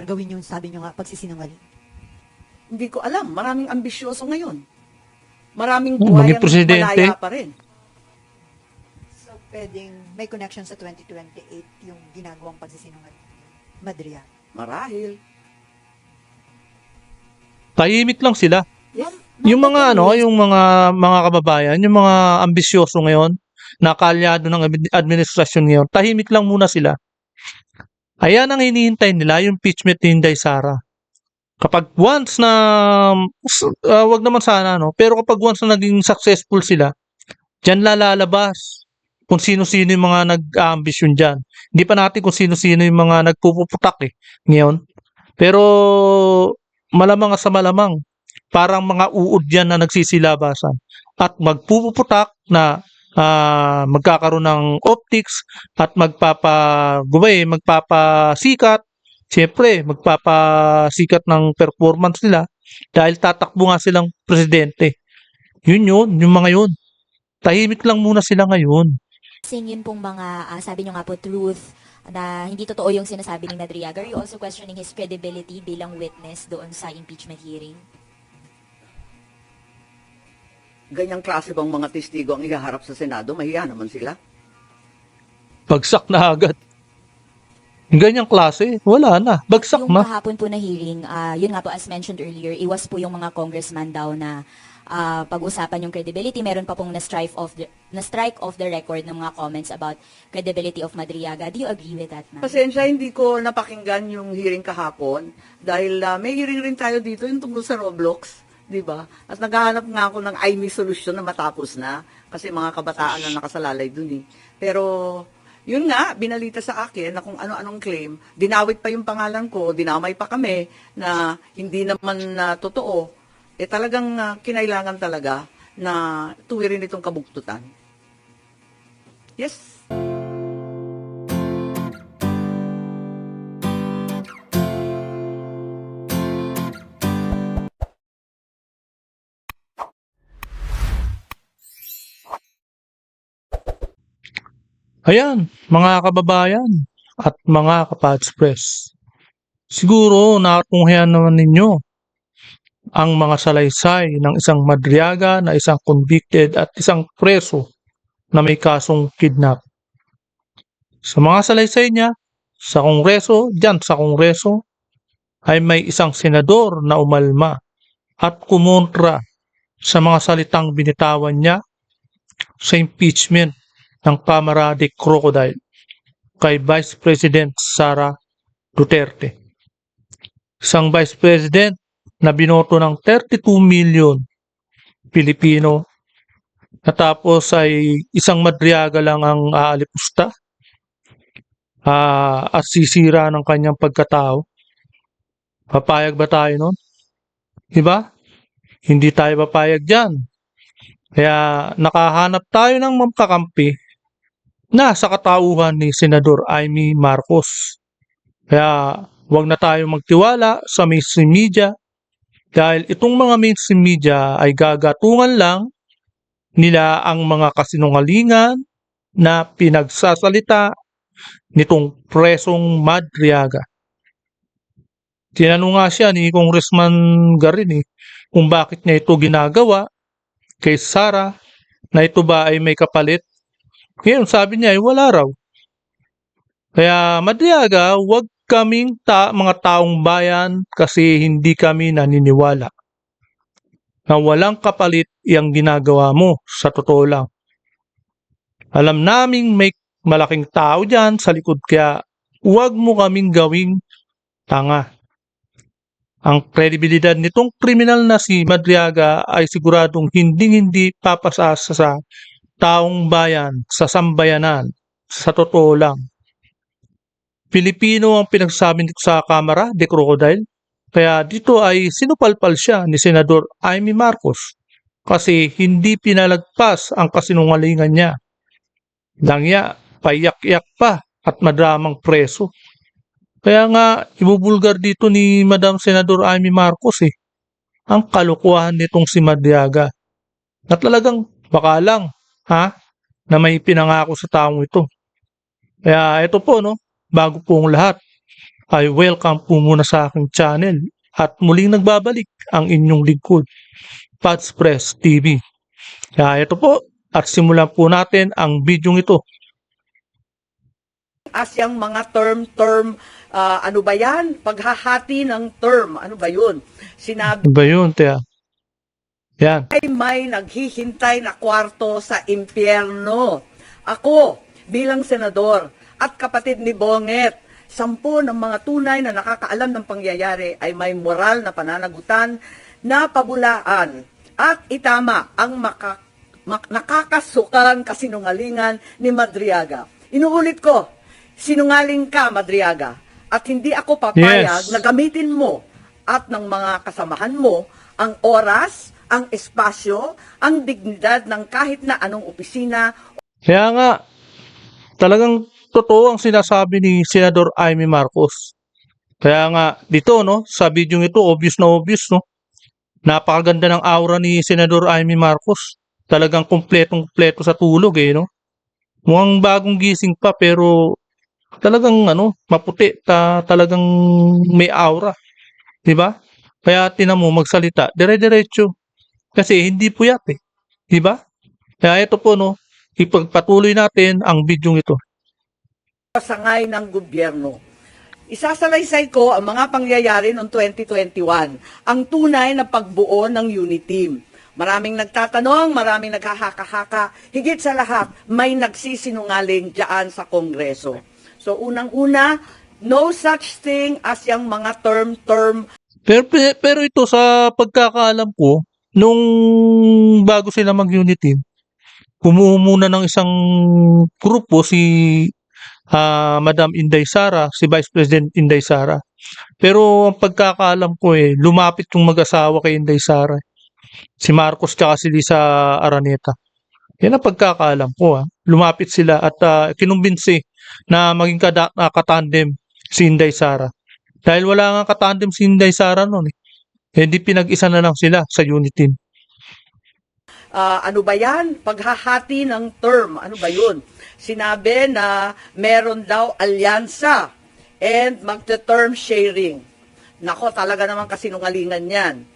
gawin yung sabi nyo nga, pagsisinungaling? Hindi ko alam. Maraming ambisyoso ngayon. Maraming Maging buhayang presidente. malaya pa rin. So, pwedeng may connection sa 2028 yung ginagawang pagsisinungaling. Madria. Marahil. Tahimik lang sila. Yes. Yung mga yung mga kababayan, yung mga ambisyoso ngayon, na kaalyado ng administrasyon ngayon, tahimik lang muna sila. Ayan ang hinihintay nila, yung impeachment ni Inday Sara. Kapag once na, wag naman sana, no? Pero kapag once na naging successful sila, dyan lalabas kung sino-sino yung mga nag-ambisyon dyan. Hindi pa natin kung sino-sino yung mga nagpupuputak ngayon. Pero malamang sa malamang, parang mga uod yan na nagsisilabasan. At magpupuputak na magkakaroon ng optics at magpapasikat. Siyempre, magpapasikat ng performance nila dahil tatakbo nga silang presidente. Yun, yung mga yun. Tahimik lang muna sila ngayon. Yun pong mga, sabi nyo nga po, truth, na hindi totoo yung sinasabi ni Madriaga. Are you also questioning his credibility bilang witness doon sa impeachment hearing? Ganyang klase bang mga testigo ang ihaharap sa Senado? Mahiya naman sila. Bagsak na agad. Ganyang klase, wala na. Bagsak Yung na. kahapon po na hearing, yun nga po as mentioned earlier, iwas po yung mga congressman daw na pag-usapan yung credibility. Meron pa pong na-strike off the record ng mga comments about credibility of Madriaga. Do you agree with that, ma'am? Pasensya, hindi ko napakinggan yung hearing kahapon dahil may hearing rin tayo dito yung tungkol sa Roblox, di ba? At naghahanap nga ako ng IME solution na matapos na kasi mga kabataan na nakasalalay dun eh. Pero yun nga, binalita sa akin na kung ano-anong claim, dinawit pa yung pangalan ko, dinamay pa kami na hindi naman totoo. Talagang kinailangan talaga na tuwirin itong kabugtutan. Yes. Ayan, mga kababayan at mga kapads press. Siguro nakatunghayan naman ninyo ang mga salaysay ng isang Madriaga na isang convicted at isang preso na may kasong kidnap. Sa mga salaysay niya, sa kongreso, dyan sa kongreso, ay may isang senador na umalma at kumontra sa mga salitang binitawan niya sa impeachment ng Camarade Crocodile kay Vice President Sara Duterte. Isang Vice President na binoto ng 32 million Pilipino na tapos ay isang Madriaga lang ang aalipusta at sisira ng kanyang pagkatao. Papayag ba tayo nun? Diba? Hindi tayo papayag dyan. Kaya nakahanap tayo ng magkakampi na sa katauhan ni Senador Amy Marcos. Kaya huwag na tayo magtiwala sa mainstream media dahil itong mga mainstream media ay gagatungan lang nila ang mga kasinungalingan na pinagsasalita nitong presong Madriaga. Tinanong nga siya ni Congressman Garin kung bakit niya ito ginagawa kay Sara na ito ba ay may kapalit. Ngayon sabi niya ay wala raw. Kaya Madriaga, huwag kaming mga taong bayan kasi hindi kami naniniwala na walang kapalit yung ginagawa mo sa totoo lang. Alam naming may malaking tao dyan sa likod kaya huwag mo kaming gawing tanga. Ang kredibilidad nitong kriminal na si Madriaga ay siguradong hindi papasasa sa taong bayan, sa sambayanan, sa totoo lang. Pilipino ang pinagsasabi nito sa Kamara de Crocodile. Kaya dito ay sinupalpal siya ni Senador Amy Marcos kasi hindi pinalagpas ang kasinungalingan niya. Langya, paiyak-iyak pa at madramang preso. Kaya nga, ibubulgar dito ni Madam Senador Amy Marcos ang kalukuhan nitong si Madriaga. Na talagang baka lang, na may pinangako sa taong ito. Kaya ito po, bago po ang lahat, ay welcome po muna sa aking channel at muling nagbabalik ang inyong lingkod, Pads Press TV. Kaya ito po at simulan po natin ang video ito. as yung mga term, ano ba yan? Paghahati ng term, ano ba yun? Sinabi Ano ba yun, Tia? Yan. may naghihintay na kwarto sa impyerno. Ako, bilang senador at kapatid ni Bonget, 10 ng mga tunay na nakakaalam ng pangyayari ay may moral na pananagutan na pabulaan at itama ang nakakasukang kasinungalingan ni Madriaga. Inuulit ko, sinungaling ka, Madriaga, at hindi ako papayag Yes. na gamitin mo at ng mga kasamahan mo ang oras, ang espasyo, ang dignidad ng kahit na anong opisina. Kaya nga, talagang totoo ang sinasabi ni Senador Amy Marcos. Kaya nga, dito, no, sa video ito, obvious, no? Napakaganda ng aura ni Senador Amy Marcos. Talagang kumpletong-kumpleto sa tulog, no? Mukhang bagong gising pa, pero talagang, maputi, talagang may aura. Diba? Kaya tinan mo magsalita, dire-diretso. Kasi hindi puyat, Diba? Kaya ito po, no, ipagpatuloy natin ang video ito. Pasangay ng gobyerno. Isasalaysay ko ang mga pangyayari noong 2021, ang tunay na pagbuo ng unit team. Maraming nagtatanong, maraming naghahaka-haka, higit sa lahat, may nagsisinungaling dyan sa Kongreso. So unang-una, no such thing as yung mga term. Pero ito sa pagkakaalam ko, nung bago sila mag-unit team, bumuo muna ng isang grupo si Madam Inday Sara, si Vice President Inday Sara. Pero ang pagkakaalam ko lumapit yung mag-asawa kay Inday Sara. Si Marcos tsaka si Lisa Araneta. Yan ang pagkakaalam ko. Lumapit sila at kinumbinsi na maging katandem si Inday Sara. Dahil wala nga katandem si Inday Sara noon di pinag-isa na lang sila sa unit team. Ano ba yan? Paghahati ng term. Ano ba yun? Sinabi na meron daw alyansa and magte-term sharing. Nako, talaga naman kasinungalingan yan.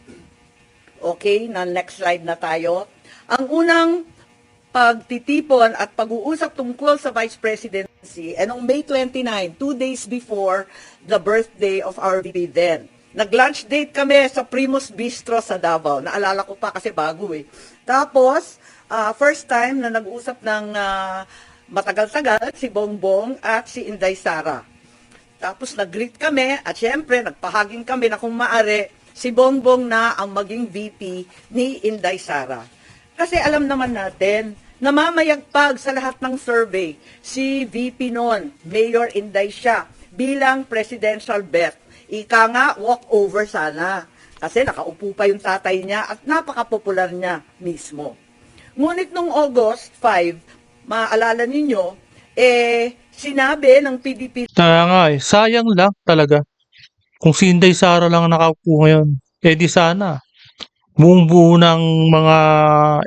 Okay, na next slide na tayo. Ang unang pagtitipon at pag-uusap tungkol sa Vice Presidency ay noong May 29, 2 days before the birthday of our VP then. Nag-lunch date kami sa Primus Bistro sa Davao. Naalala ko pa kasi bago Tapos, first time na nag-usap ng matagal-tagal si Bongbong at si Inday Sara. Tapos nag-greet kami at syempre nagpahaging kami na kung maaari si Bongbong na ang maging VP ni Inday Sara. Kasi alam naman natin, namamayagpag sa lahat ng survey si VP noon, Mayor Inday siya, bilang presidential bet. Ika nga, walk over sana. Kasi nakaupo pa yung tatay niya at napaka-popular niya mismo. Ngunit nung August 5, maalala ninyo, sinabi ng PDP Kaya nga sayang lang talaga. Kung si Inday Sara lang ang nakaupo ngayon, di sana buong buo ng mga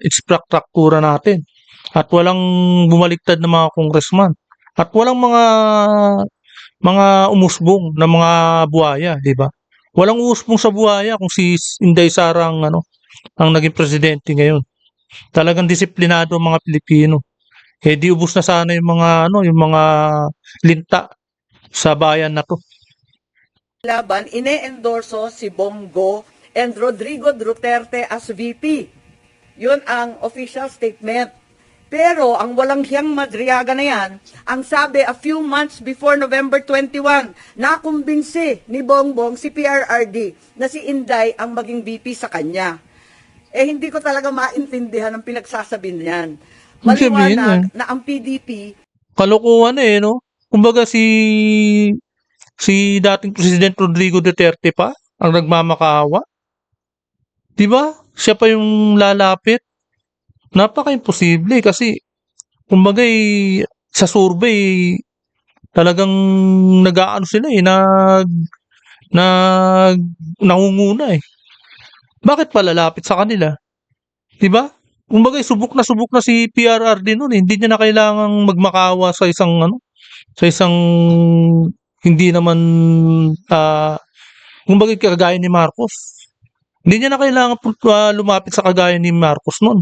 infrastruktura natin. At walang bumaliktad na mga congressman. At walang mga umusbong na mga buhaya, di ba? Walang umusbong sa buhaya kung si Inday Sara ang naging presidente ngayon. Talagang disiplinado ang mga Pilipino. Di ubos na sana yung mga linta sa bayan na to. laban, ine-endorso si Bongo and Rodrigo Duterte as VP. Yun ang official statement. Pero ang walang hiyang Madriaga na yan, ang sabi a few months before November 21, nakumbinsi ni Bongbong si PRRD na si Inday ang maging VP sa kanya. Hindi ko talaga maintindihan ang pinagsasabi niyan. Maliwanag na ang PDP Kalokohan no? Kumbaga si dating President Rodrigo Duterte pa ang nagmamakaawa. 'Di ba? Siya pa yung lalapit. Napaka-imposible kasi kumbaga sa survey talagang nag-aano sila nangunguna Bakit pa lalapit sa kanila? 'Di ba? Kumbaga subok na si PRRD noon Hindi niya na kailangang magmakaawa sa isang Hindi naman, kumbaga kagaya ni Marcos. Hindi niya na kailangan lumapit sa kagaya ni Marcos noon.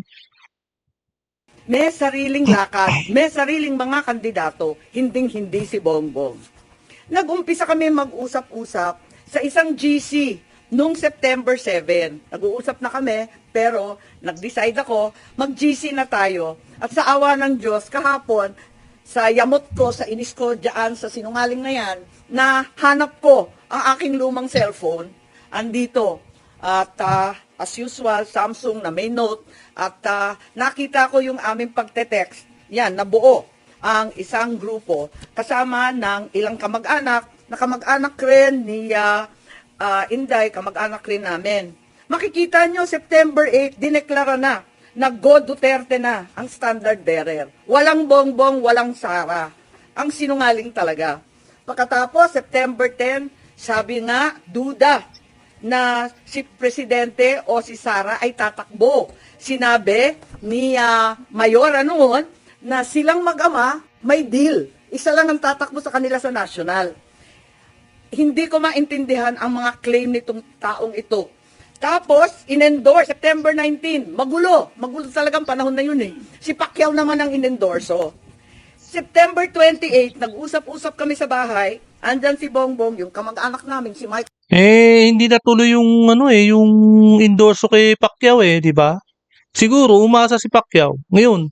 May sariling lakad, may sariling mga kandidato, hinding-hindi si Bongbong. Nag-umpisa kami mag-usap-usap sa isang GC noong September 7. Nag-uusap na kami, pero nag-decide ako, mag-GC na tayo. At sa awa ng Diyos, kahapon, sa yamot ko, sa inis ko dyan, sa sinungaling na yan, na hanap ko ang aking lumang cellphone, andito. At as usual, Samsung na may note. At nakita ko yung aming pagte-text. Yan, nabuo ang isang grupo kasama ng ilang kamag-anak, na kamag-anak rin ni Inday, kamag-anak rin namin. Makikita nyo, September 8, dineklara na Go Duterte na ang standard bearer. Walang Bongbong, walang Sara. Ang sinungaling talaga. Pagkatapos, September 10, sabi nga, duda na si Presidente o si Sara ay tatakbo. Sinabi ni Mayora noon na silang mag-ama may deal. Isa lang ang tatakbo sa kanila sa national. Hindi ko maintindihan ang mga claim nitong taong ito. Tapos, in-endorse, September 19, magulo talagang panahon na yun eh. Si Pacquiao naman ang in-endorso. September 28, nag-usap-usap kami sa bahay, andyan si Bongbong, yung kamag-anak namin, si Mike. Hindi natuloy yung yung endorso kay Pacquiao di ba? Siguro umasa si Pacquiao. Ngayon,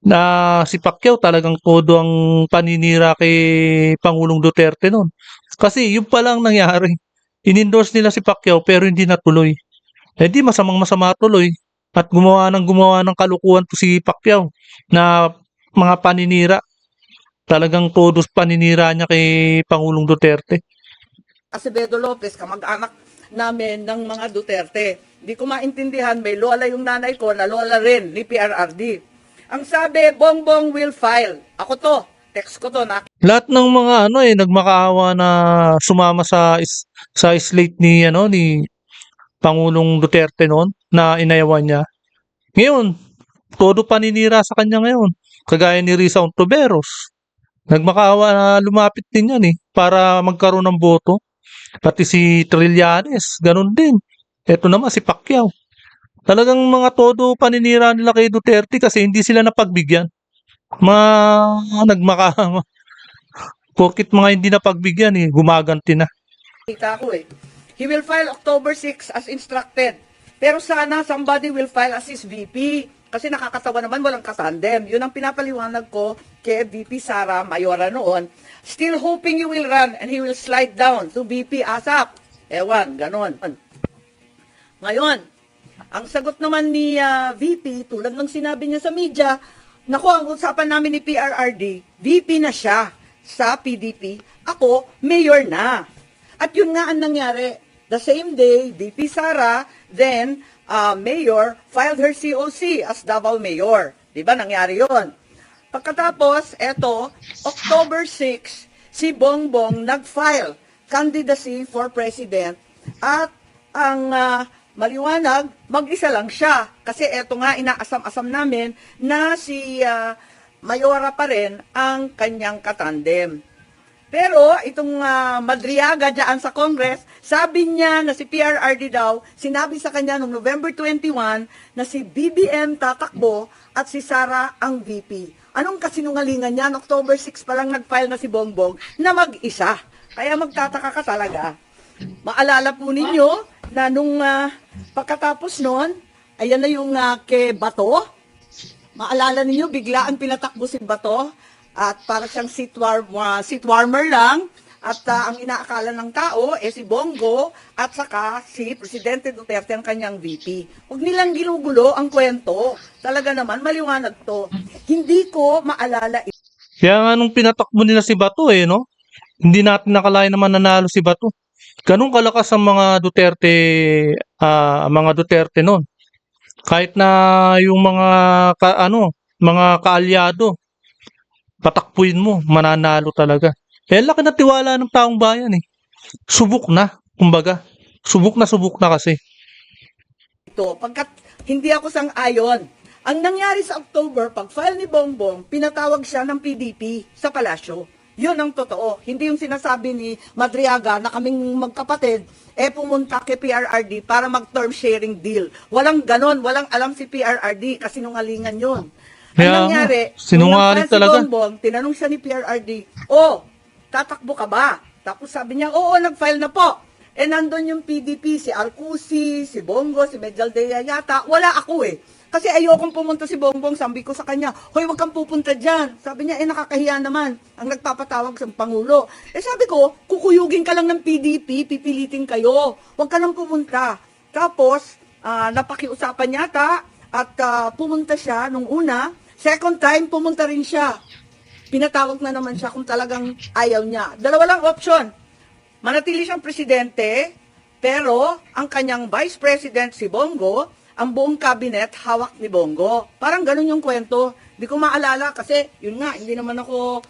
na si Pacquiao talagang todo ang paninira kay Pangulong Duterte noon. Kasi yun pa lang nangyari. In-endorse nila si Pacquiao pero hindi natuloy. Di masamang-masama tuloy. At gumawa ng kalukuhan to si Pacquiao na mga paninira. Talagang todos paninira niya kay Pangulong Duterte. Acevedo Lopez, kamag-anak namin ng mga Duterte. Hindi ko maintindihan, may lola yung nanay ko na lola rin ni PRRD. Ang sabi, Bongbong will file. Ako to, text ko to na. Lahat ng mga nagmakaawa na sumama sa slate ni ni Pangulong Duterte noon na inayawan niya. Ngayon, todo paninira sa kanya ngayon. Kagaya ni Risa Ontiveros. Nagmakaawa na lumapit din yan para magkaroon ng boto. Pati si Trillanes, ganun din. Ito naman si Pacquiao. Talagang mga todo paninira nila kay Duterte kasi hindi sila napagbigyan. Nagmakaawa. Porkit mga hindi napagbigyan gumaganti na. Kita ko He will file October 6 as instructed. Pero sana somebody will file as his VP. Kasi nakakatawa naman, walang katandem. Yun ang pinapaliwanag ko kay VP Sara Mayora noon. Still hoping you will run and he will slide down to VP ASAP. Ewan, ganon. Ngayon, ang sagot naman ni VP, tulad ng sinabi niya sa media, naku, ang usapan namin ni PRRD, VP na siya sa PDP, ako, mayor na. At yun nga ang nangyari. The same day, VP Sara, then mayor, filed her COC as Davao Mayor. Diba, nangyari yun. Pagkatapos, eto, October 6, si Bongbong nag-file candidacy for president at ang maliwanag, mag-isa lang siya. Kasi eto nga, inaasam-asam namin na si Mayora pa rin ang kanyang katandem. Pero itong Madriaga dyan sa Congress, sabi niya na si PRRD daw, sinabi sa kanya noong November 21 na si BBM tatakbo at si Sara ang VP. Anong kasinungalingan niya? October 6 pa lang nag-file na si Bongbong na mag-isa. Kaya magtataka ka talaga. Maalala po ninyo na nung pagkatapos noon, ayan na yung kay Bato. Maalala ninyo, biglaan pinatakbo si Bato. At para siyang seat warmer lang. At ang inaakala ng tao, si Bongo at saka si Presidente Duterte ang kanyang VP. Huwag nilang ginugulo ang kwento. Talaga naman, maliwanag to. Hindi ko maalala. Kaya nga nung pinatakbo nila si Bato no? Hindi natin nakalain naman nanalo si Bato. Ganun kalakas ang mga Duterte noon. Kahit na yung mga kaalyado, patakpuin mo, mananalo talaga. Laki na tiwala ng taong bayan Subok na, kumbaga. Subok na kasi. Ito, pagkat hindi ako sang-ayon. Ang nangyari sa October, pag-file ni Bongbong, pinatawag siya ng PDP sa palasyo. Yun ang totoo. Hindi yung sinasabi ni Madriaga na kaming magkapatid, pumunta kay PRRD para mag-term sharing deal. Walang ganon, walang alam si PRRD kasi nungalingan yun. Ang Kaya nga, nangyari, sinungaling nung talaga. si Bongbong, tinanong siya ni PRRD, tatakbo ka ba? Tapos sabi niya, oo, nag-file na po. Nandun yung PDP, si Alcusi, si Bongo, si Medjaldea yata. Wala ako Kasi ayokong pumunta si Bongbong, sabi ko sa kanya, hoy, wag kang pupunta dyan. Sabi niya, nakakahiya naman ang nagpapatawag sa Pangulo. Sabi ko, kukuyugin ka lang ng PDP, pipilitin kayo. Wag ka nang pumunta. Tapos, napakiusapan yata at pumunta siya nung una. Second time, pumunta rin siya. Pinatawag na naman siya kung talagang ayaw niya. Dalawa lang option. Manatili siyang presidente, pero ang kanyang vice president si Bongo, ang buong cabinet hawak ni Bongo. Parang ganun yung kwento. Hindi ko maalala kasi yun nga, hindi naman ako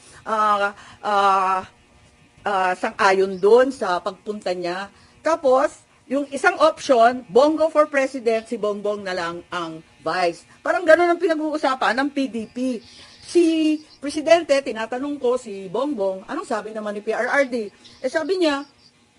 sang-ayon doon sa pagpunta niya. Tapos, yung isang option, Bongo for president, si Bongbong na lang ang vice. Parang ganun ang pinag-uusapan ng PDP. Si presidente, tinatanong ko si Bongbong, anong sabi naman ni PRRD? Sabi niya,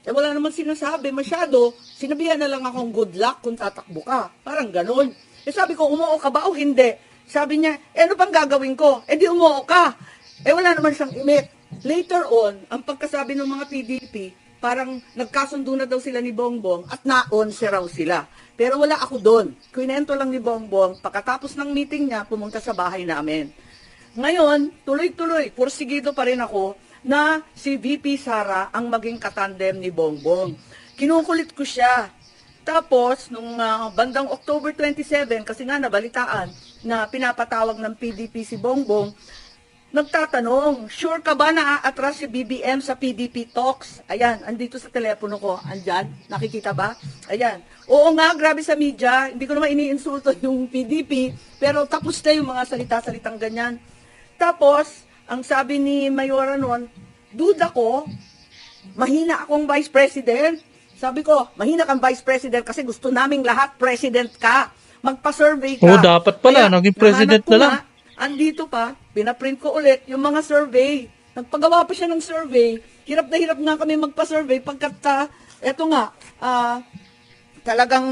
wala naman sinasabi masyado, sinabihan na lang akong good luck kung tatakbo ka. Parang ganun. Sabi ko, umuo ka ba o hindi? Sabi niya, ano pang gagawin ko? Di umuo ka. Wala naman siyang imit. Later on, ang pagkasabi ng mga PDP, parang nagkasundo na daw sila ni Bongbong at na-on raw sila. Pero wala ako doon. Kwento lang ni Bongbong, pagkatapos ng meeting niya, pumunta sa bahay namin. Ngayon, tuloy-tuloy, porsigido pa rin ako na si VP Sara ang maging katandem ni Bongbong. Kinukulit ko siya. Tapos, nung bandang October 27, kasi nga nabalitaan na pinapatawag ng PDP si Bongbong, nagtatanong, sure ka ba na aatras si BBM sa PDP talks? Ayan, andito sa telepono ko. Andyan, nakikita ba? Ayan. Oo nga, grabe sa media. Hindi ko naman iniinsulto yung PDP, pero tapos na yung mga salita-salitang ganyan. Tapos, ang sabi ni Mayora noon, duda ko, mahina akong vice president. Sabi ko, mahina kang vice president kasi gusto naming lahat president ka. Magpa-survey ka. Dapat pala, naging president nahanap ko na lang. Andito pa, pinaprint ko ulit yung mga survey. Nagpagawa pa siya ng survey. Hirap na hirap nga kami magpa-survey pagkat, eto nga, talagang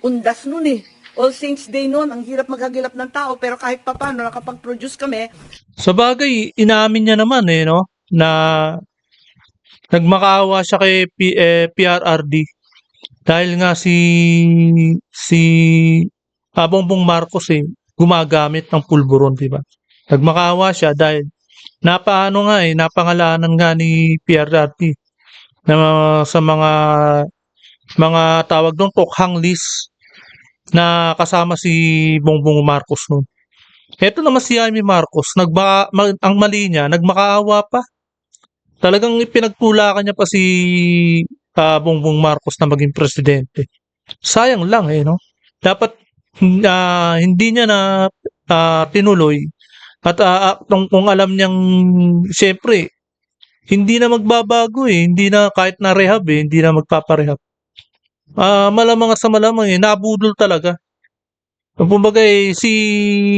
undas nun All Saints Day noon, ang hirap maghagilap ng tao, pero kahit pa paano, nakapag-produce kami. Sa bagay, inamin niya naman no, na nagmakaawa siya kay PRRD dahil nga si Bongbong Marcos gumagamit ng pulburon, di ba? Nagmakaawa siya dahil napangalanan nga ni PRRD na sa mga tawag doon tokhang list na kasama si Bongbong Marcos noon. Ito naman si Jaime Marcos, ang mali niya, nagmakaawa pa. Talagang ipinagtulakan niya pa si Bongbong Marcos na maging presidente. Sayang lang no? Dapat hindi niya na tinuloy. At kung alam niyang, siyempre, hindi na magbabago hindi na kahit na rehab hindi na magpaparehab. Malamang sa malamang nabudol talaga. Kumbaga si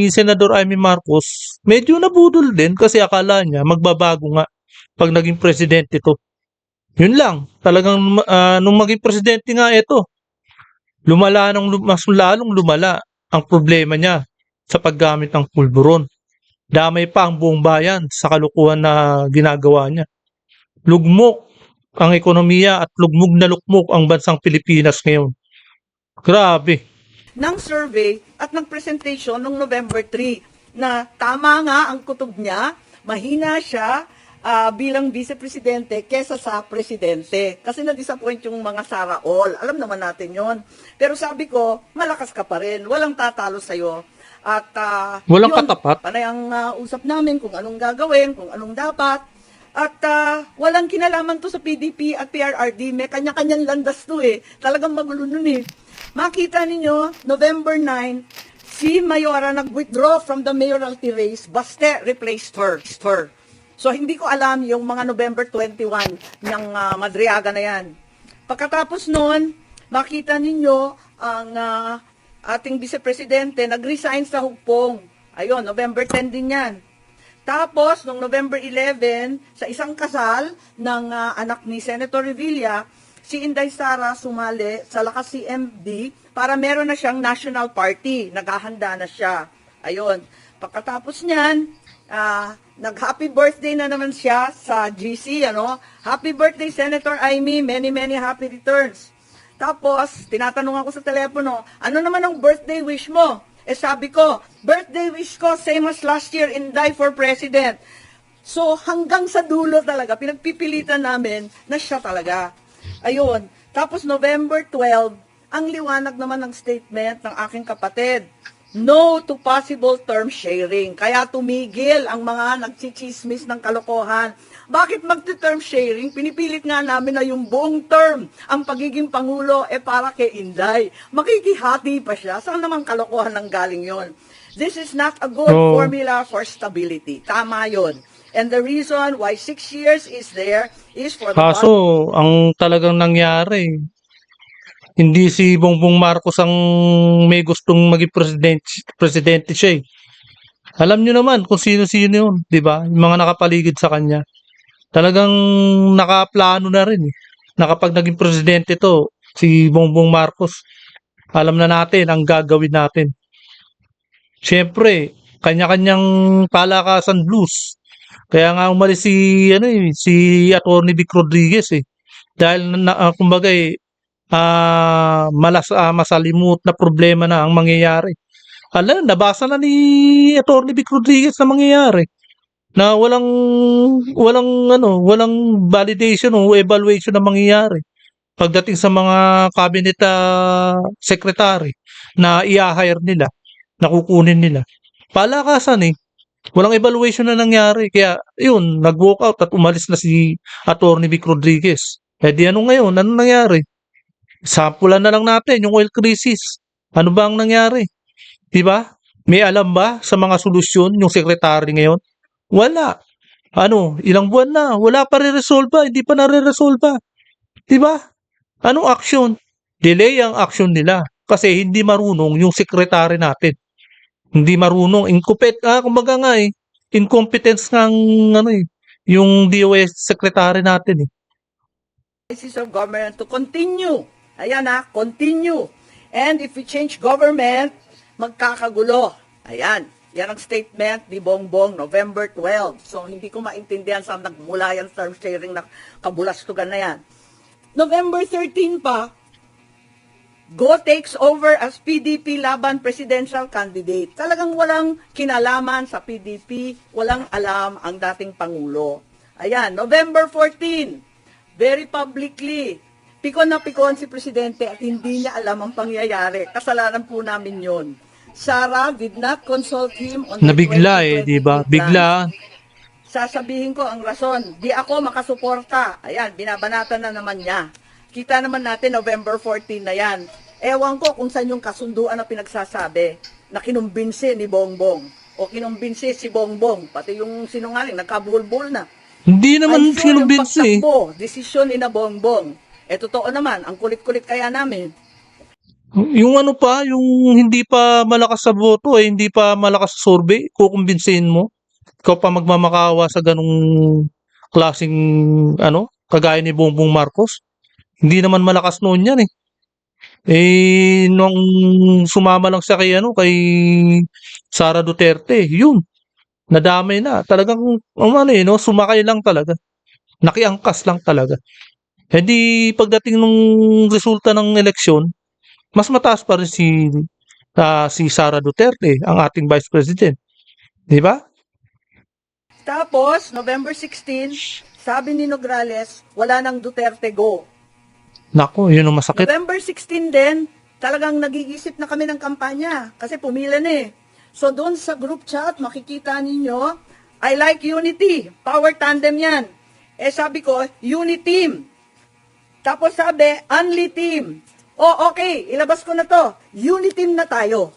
Senador Amy Marcos, medyo nabudol din kasi akala niya magbabago nga pag naging presidente to. Yun lang, talagang nung maging presidente nga ito, mas lalong lumala ang problema niya sa paggamit ng pulburon. Damay pa ang buong bayan sa kalukuhan na ginagawa niya. Lugmok ang ekonomiya at lugmok na lugmok ang bansang Pilipinas ngayon. Grabe. Ng survey at ng presentation noong November 3 na tama nga ang kutob niya, mahina siya bilang vice-presidente kesa sa presidente. Kasi na-disappoint yung mga Sara All. Alam naman natin yon. Pero sabi ko, malakas ka pa rin. Walang tatalo sa'yo. At walang katapat. Panay ang usap namin kung anong gagawin, kung anong dapat. At walang kinalaman to sa PDP at PRRD. May kanya-kanyang landas to Talagang magulo nun Makita ninyo, November 9, si Mayora nag-withdraw from the mayoralty race, Baste replaced her. So hindi ko alam yung mga November 21 ng Madriaga na yan. Pagkatapos noon, makita ninyo ang ating vice-presidente nag-resign sa Hugpong. Ayun, November 10 din yan. Tapos, noong November 11, sa isang kasal ng anak ni Senator Revilla, si Inday Sara sumali sa Lakas CMD para meron na siyang national party. Naghahanda na siya. Ayun. Pagkatapos niyan, nag-happy birthday na naman siya sa GC, ano? Happy birthday, Senator Amy. Many, many happy returns. Tapos, tinatanong ako sa telepono, ano naman ang birthday wish mo? Eh sabi ko, birthday wish ko, same as last year, Inday for President. So, hanggang sa dulo talaga, pinagpipilitan namin na siya talaga. Ayun. Tapos, November 12, ang liwanag naman ng statement ng aking kapatid. No to possible term sharing. Kaya tumigil ang mga nagchichismis ng kalokohan. Bakit magti-term sharing? Pinipilit nga namin na yung buong term, ang pagiging Pangulo, para kay Inday. Makikihati pa siya. Saan naman kalokohan ng galing yon? This is not a good Oh. formula for stability. Tama yon. And the reason why 6 years is there is for the Kaso, ang talagang nangyari, hindi si Bongbong Marcos ang may gustong maging presidente siya eh. Alam nyo naman kung sino-sino yun, di ba? Yung mga nakapaligid sa kanya. Talagang nakaplano na rin eh. Na kapag naging presidente to, si Bongbong Marcos, alam na natin ang gagawin natin. Siyempre, kanya-kanyang palakasan blues. Kaya nga umalis si Atty. Vic Rodriguez eh. Dahil kumbaga masalimut na problema na ang mangyayari. Nabasa na ni Atty. Vic Rodriguez na mangyayari na walang validation o evaluation na mangyayari pagdating sa mga cabinet secretary na i-hire nila, na kukunin nila. Palakasan eh. Walang evaluation na nangyari. Kaya, yun, nag-walk out at umalis na si Atty. Vic Rodriguez. Eh di ano ngayon? Ano nangyari? Sampulan na lang natin yung oil crisis. Ano ba ang nangyari? Di ba? May alam ba sa mga solusyon yung secretary ngayon? Wala. Ilang buwan na, wala pa re-resolve, hindi pa nare-resolve. Di ba? Anong action? Delay ang action nila kasi hindi marunong yung secretary natin. Hindi marunong, kumbaga nga incompetence ng yung DOS secretary natin eh. policies of government to continue. Ayan continue. And if we change government, magkakagulo. Ayan. Yan ang statement ni Bongbong, November 12. So, hindi ko maintindihan saan nagmula yan term sharing na kabulastugan na yan. November 13 pa, Go takes over as PDP laban presidential candidate. Talagang walang kinalaman sa PDP, walang alam ang dating Pangulo. Ayan, November 14, very publicly, pikon na pikon si Presidente at hindi niya alam ang pangyayari. Kasalanan po namin yon. Sara did not consult him on the Nabigla 2023 di ba? plans. Bigla. Sasabihin ko ang rason, di ako makasuporta. Ayan, binabanatan na naman niya. Kita naman natin November 14 na yan. Ewan ko kung saan yung kasunduan na pinagsasabi na kinumbinsi ni Bongbong o kinumbinsi si Bongbong. Pati yung sinungaling, nagkabuhol-buhol na. Hindi naman I'm sure yung sinumbinsi. pagtakbo, desisyon ni na Bongbong. Totoo naman, ang kulit-kulit kaya namin. Yung yung hindi pa malakas sa boto hindi pa malakas sa survey, kukumbinsihin mo. Ikaw pa magmamakawa sa ganung klaseng kagaya ni Bongbong Marcos. Hindi naman malakas noon yan eh. Nung sumama lang siya kay Sara Duterte, yun. Nadamay na. Talagang, sumakay lang talaga. Nakiangkas lang talaga. Hindi pagdating nung resulta ng eleksyon, mas mataas pa rin si Sara Duterte, ang ating Vice President. Di ba? Tapos, November 16, sabi ni Nograles, wala nang Duterte go. Nako, yun ang masakit. November 16 din, talagang nag-iisip na kami ng kampanya kasi pumila na eh. So doon sa group chat, makikita ninyo, I like unity. Power tandem yan. Sabi ko, uniteam. Tapos sabi, only team. Okay, ilabas ko na to. Uniteam na tayo.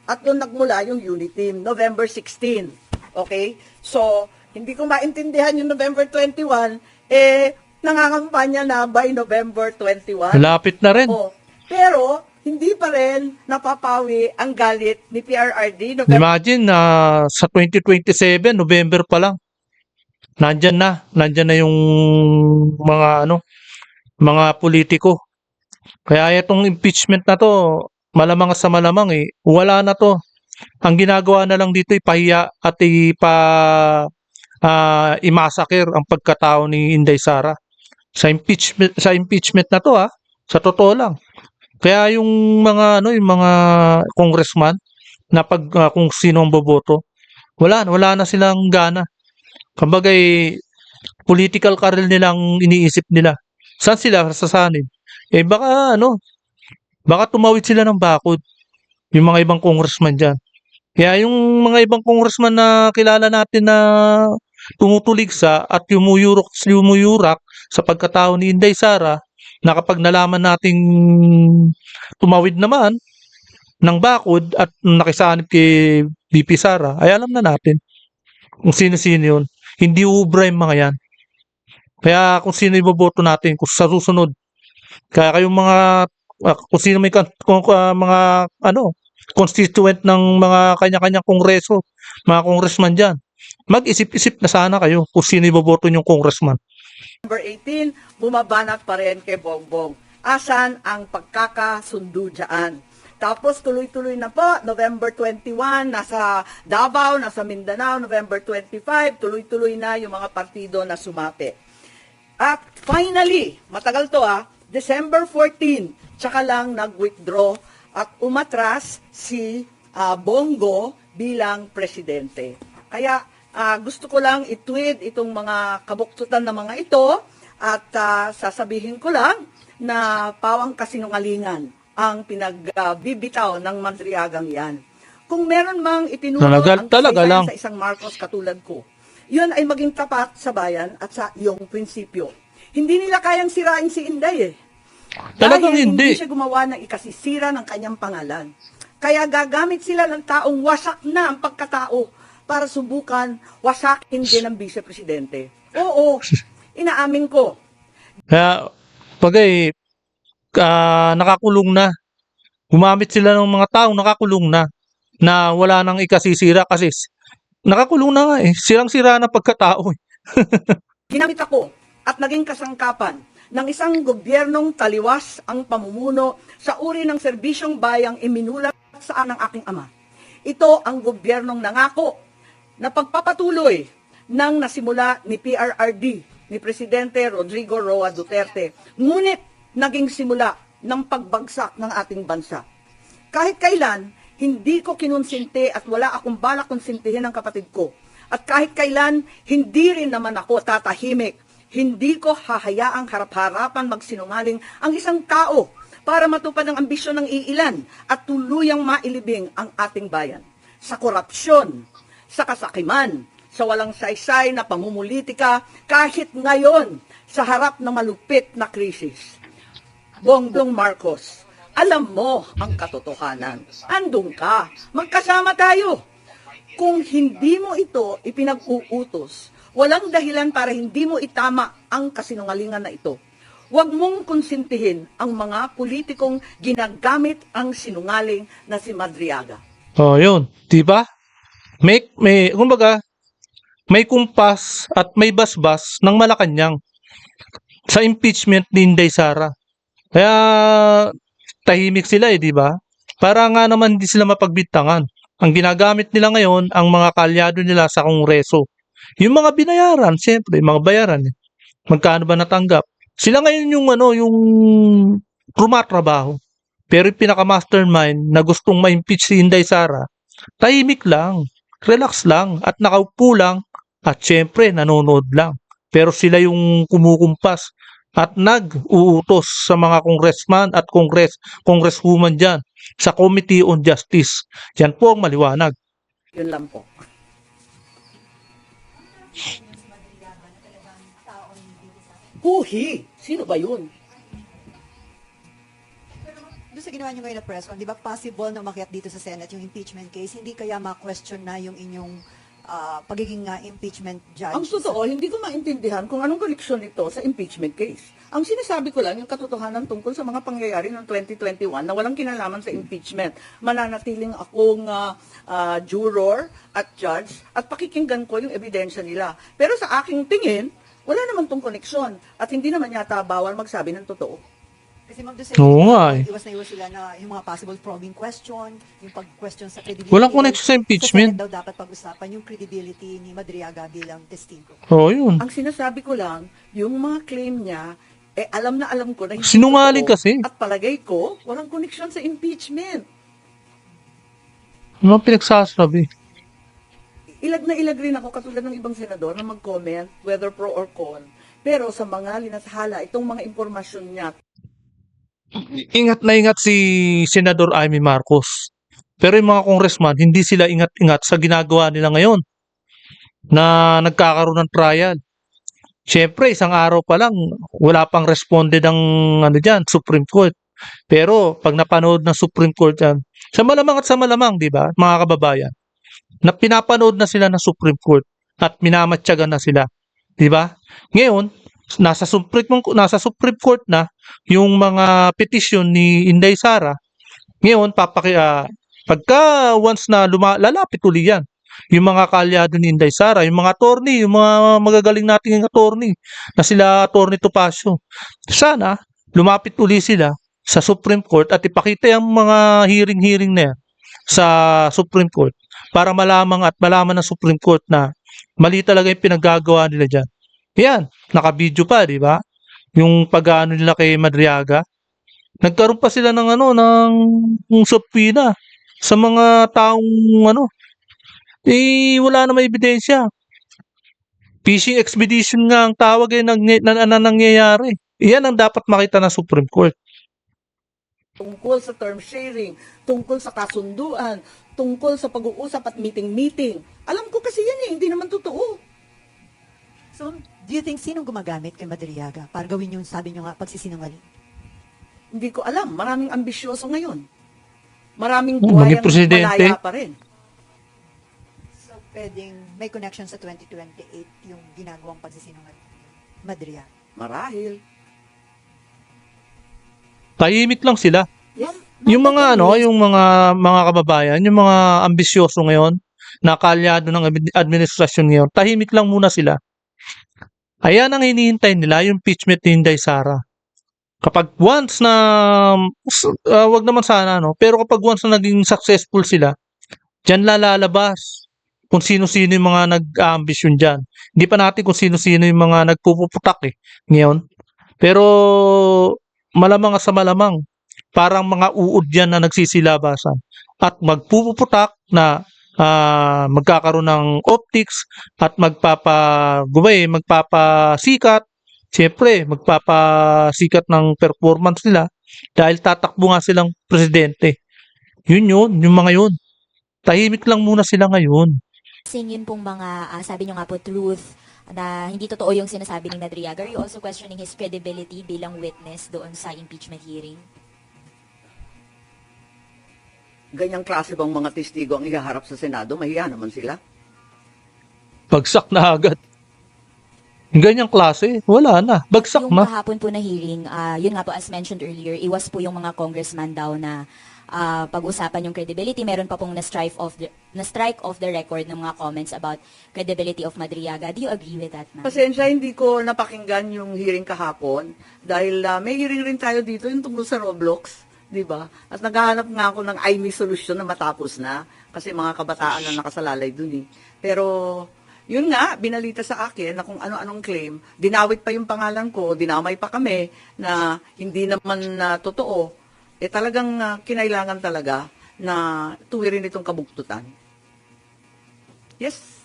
At doon nagmula yung uniteam, November 16. Okay? So, hindi ko maintindihan yung November 21, nangangampanya na by November 21. Malapit na rin. Pero, hindi pa rin napapawi ang galit ni PRRD. November Imagine na sa 2027, November pa lang, nandyan na yung mga mga politiko. Kaya itong impeachment na to, malamang sa malamang wala na to. Ang ginagawa na lang dito ipahiya at imasakir ang pagkatao ni Inday Sara. Sa impeachment na to sa totoo lang. Kaya yung mga congressman na kung sino ang boboto, wala na silang gana. Kumbaga political career nilang iniisip nila. Saan sila sasanib? Baka tumawid sila ng bakod yung mga ibang congressman diyan. Kaya yung mga ibang congressman na kilala natin na tumutuligsa at yumuyurak sa pagkatao ni Inday Sara, na kapag nalaman nating tumawid naman ng bakod at nakisanib kay VP Sara, ay alam na natin kung sino-sino yun. Hindi ubra yung mga yan. Kaya kung sino iboboto natin kung sa susunod. Kaya kayong mga kung sino may mga constituent ng mga kanya-kanyang kongreso, mga congressman diyan, mag-isip-isip na sana kayo kung sino iboboto yung congressman. 18, bumabanat pa rin kay Bongbong. Asan ang pagkakasundo dyan? Tapos tuloy-tuloy na po, November 21, nasa Davao, nasa Mindanao, November 25, tuloy-tuloy na yung mga partido na sumapi. At finally, matagal to December 14, tsaka lang nag-withdraw at umatras si Bongo bilang presidente. Kaya gusto ko lang i-tweet itong mga kabuktutan na mga ito at sasabihin ko lang na pawang kasinungalingan ang pinagbibitaw ng Madriagang yan. Kung meron mang itinuro ang Talaga kasaysayan lang. sa isang Marcos katulad ko, yun ay maging tapat sa bayan at sa iyong prinsipyo. Hindi nila kayang sirain si Inday Talagang Dahil hindi. siya gumawa ng ikasisira ng kanyang pangalan. Kaya gagamit sila ng taong wasak na ang pagkatao para subukan wasakin din ang vice-presidente. Oo, inaamin ko. Kaya nakakulong na. Gumamit sila ng mga taong nakakulong na wala nang ikasisira kasi nakakulong na nga Sirang-sira na pagkatao Ginamit ako at naging kasangkapan ng isang gobyernong taliwas ang pamumuno sa uri ng serbisyong bayang iminulat sa ng aking ama. Ito ang gobyernong nangako na pagpapatuloy ng nasimula ni PRRD, ni Presidente Rodrigo Roa Duterte, ngunit naging simula ng pagbagsak ng ating bansa. Kahit kailan, hindi ko kinonsinti at wala akong balak konsintihin ang kapatid ko. At kahit kailan, hindi rin naman ako tatahimik. Hindi ko hahayaang harap-harapan magsinungaling ang isang tao para matupad ang ambisyon ng iilan at tuluyang mailibing ang ating bayan. Sa korupsyon, sa kasakiman, sa walang saysay na pamumulitika, kahit ngayon sa harap ng malupit na krisis. Bongbong Marcos, alam mo ang katotohanan. Andun ka. Magkasama tayo. Kung hindi mo ito ipinag-uutos, walang dahilan para hindi mo itama ang kasinungalingan na ito. Huwag mong konsintihin ang mga politikong ginagamit ang sinungaling na si Madriaga. Yun, 'di ba? Kumbaga, may kumpas at may basbas ng Malacanang sa impeachment ni Inday Sara. Kaya tahimik sila 'di ba? Para nga naman hindi sila mapagbintangan. Ang ginagamit nila ngayon ang mga kalyado nila sa Kongreso. Yung mga binayaran, siyempre, mga bayaran. Magkano ba natanggap? Sila ngayon yung tumatrabaho. Pero yung pinaka-mastermind na gustong ma-impeach si Inday Sara, tahimik lang, relax lang, at nakaupo lang, at siyempre, nanonood lang. Pero sila yung kumukumpas at nag-uutos sa mga congressman at congresswoman dyan sa Committee on Justice. Yan po ang maliwanag. Yun lang po. Huhi! Sino ba yun? Doon sa ginawa niyo ngayon na press con, di ba possible na umakyat dito sa Senate yung impeachment case, hindi kaya ma-question na yung inyong pagiging impeachment judge. Ang totoo, hindi ko maintindihan kung anong koneksyon nito sa impeachment case. Ang sinasabi ko lang, yung katotohanan tungkol sa mga pangyayari ng 2021 na walang kinalaman sa impeachment. Mananatiling akong juror at judge at pakikinggan ko yung ebidensya nila. Pero sa aking tingin, wala naman tong koneksyon at hindi naman yata bawal magsabi ng totoo. Kasi Ma'am Dulce, Oo nga eh. iwas na iwas sila na yung mga possible probing question, yung pag-question sa credibility. Walang connection sa impeachment. Sa Senate daw dapat pag-usapan yung credibility ni Madriaga bilang testigo. Oo, yun. Ang sinasabi ko lang, yung mga claim niya, alam na alam ko na hindi Sinungaling totoo. kasi. At palagay ko, walang koneksyon sa impeachment. Yung mga pinagsasabi. Ilag na ilag rin ako katulad ng ibang senador na mag-comment whether pro or con. Pero sa mga linashala, itong mga impormasyon niya, Ingat na ingat si Senador Amy Marcos. Pero yung mga congressman, hindi sila ingat-ingat sa ginagawa nila ngayon na nagkakaroon ng trial. Siyempre, isang araw pa lang, wala pang responde ng Supreme Court. Pero pag napanood ng Supreme Court yan, sa malamang at sa malamang, di ba, mga kababayan, na pinapanood na sila ng Supreme Court at minamatyagan na sila. Di ba? Ngayon, nasa Supreme Court na yung mga petisyon ni Inday Sara. Ngayon, pagka once na lalapit uli yan, yung mga kaalyado ni Inday Sara, yung mga attorney, yung mga magagaling nating attorney, na sila attorney Topacio, sana lumapit uli sila sa Supreme Court at ipakita yung mga hearing na yan sa Supreme Court para malaman ng Supreme Court na mali talaga yung pinaggagawa nila dyan. Yan, naka-video pa, di ba? Yung pag-ano nila kay Madriaga. Nagkaroon pa sila ng subpoena sa mga taong wala na may ebidensya. Fishing expedition nga ang tawag nangyayari. Iyan ang dapat makita ng Supreme Court. tungkol sa term sharing, tungkol sa kasunduan, tungkol sa pag-uusap at meeting-meeting. Alam ko kasi yan hindi naman totoo. So, do you think sinong gumagamit kay Madriaga para gawin yung sabi nyo nga pagsisinungaling? Hindi ko alam. Maraming ambisyoso ngayon. Maraming Maging buhayang presidente. malaya pa rin. So, pwedeng may connection sa 2028 yung ginagawang pagsisinungaling ni Madriaga. Marahil. Tahimik lang sila. Yes. Yung mga kababayan, yung mga ambisyoso ngayon, na kaalyado ng administrasyon ngayon, tahimik lang muna sila. Ayan ang hinihintay nila, yung impeachment ni Inday Sara. Kapag once na, wag naman sana, pero kapag once na naging successful sila, dyan lalabas kung sino-sino yung mga nag-ambisyon dyan. Hindi pa natin kung sino-sino yung mga nagpupuputak ngayon. Pero malamang sa malamang, parang mga uod yan na nagsisilabasan. At magpupuputak na magkakaroon ng optics at magpapasikat. Siyempre, magpapasikat ng performance nila dahil tatakbo nga silang presidente. Yun, yung mga yun. Tahimik lang muna sila ngayon. Yun pong mga, sabi nyo nga po, truth, na hindi totoo yung sinasabi ni Madriaga. Are you also questioning his credibility bilang witness doon sa impeachment hearing? Ganyang klase bang mga testigo ang ihaharap sa Senado? Mahiya naman sila. Bagsak na agad. Ganyang klase, wala na. Bagsak Yung na. kahapon po na hearing, yun nga po as mentioned earlier, iwas po yung mga congressman daw na pag-usapan yung credibility. Meron pa pong na-strike off the record ng mga comments about credibility of Madriaga. Do you agree with that, ma'am? Pasensya, hindi ko napakinggan yung hearing kahapon dahil may hearing rin tayo dito yung tungkol sa Roblox, di ba? At naghahanap nga ako ng IME solution na matapos na kasi mga kabataan na nakasalalay dun Pero yun nga, binalita sa akin na kung ano-anong claim, dinawit pa yung pangalan ko, dinamay pa kami na hindi naman totoo. Talagang kinailangan talaga na tuwirin itong kabuktutan. Yes.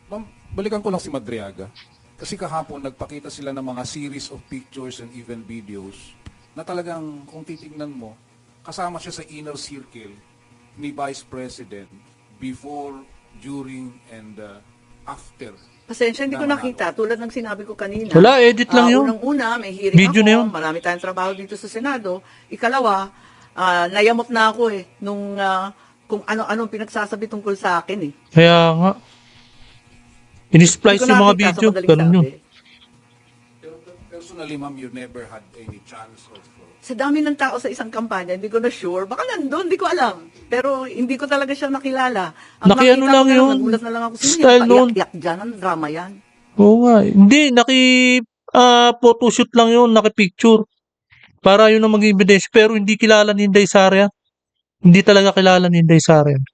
Ma'am, balikan ko lang si Madriaga. Kasi kahapon nagpakita sila ng mga series of pictures and even videos na talagang kung titingnan mo, kasama siya sa inner circle ni Vice President before, during, and after. Pasensya, hindi ko nakita. Tulad ng sinabi ko kanina. Wala, edit lang yun. Unang-una, may hearing Video ako. na yun. Marami tayong trabaho dito sa Senado. Ikalawa, nayamot na ako nung kung ano-anong pinagsasabi tungkol sa akin Kaya nga, Hindi in-splice ko yung mga nakita sa video, madaling ganun yun. sabi. Pero personally, ma'am, you never had any chance of... Sa dami ng tao sa isang kampanya, hindi ko na sure. Baka nandun, hindi ko alam. Pero hindi ko talaga siya nakilala. Ang Nakiano nakita lang ko yun. nagulat na lang ako. Sino Style yung nun. paiyak-iyak dyan? Ang drama yan. Oo nga. Hindi, photoshoot lang yun, naki-picture. Para yun ang maging evidence. Pero hindi kilala ni Inday Sara yan. Hindi talaga kilala ni Inday Sara yan.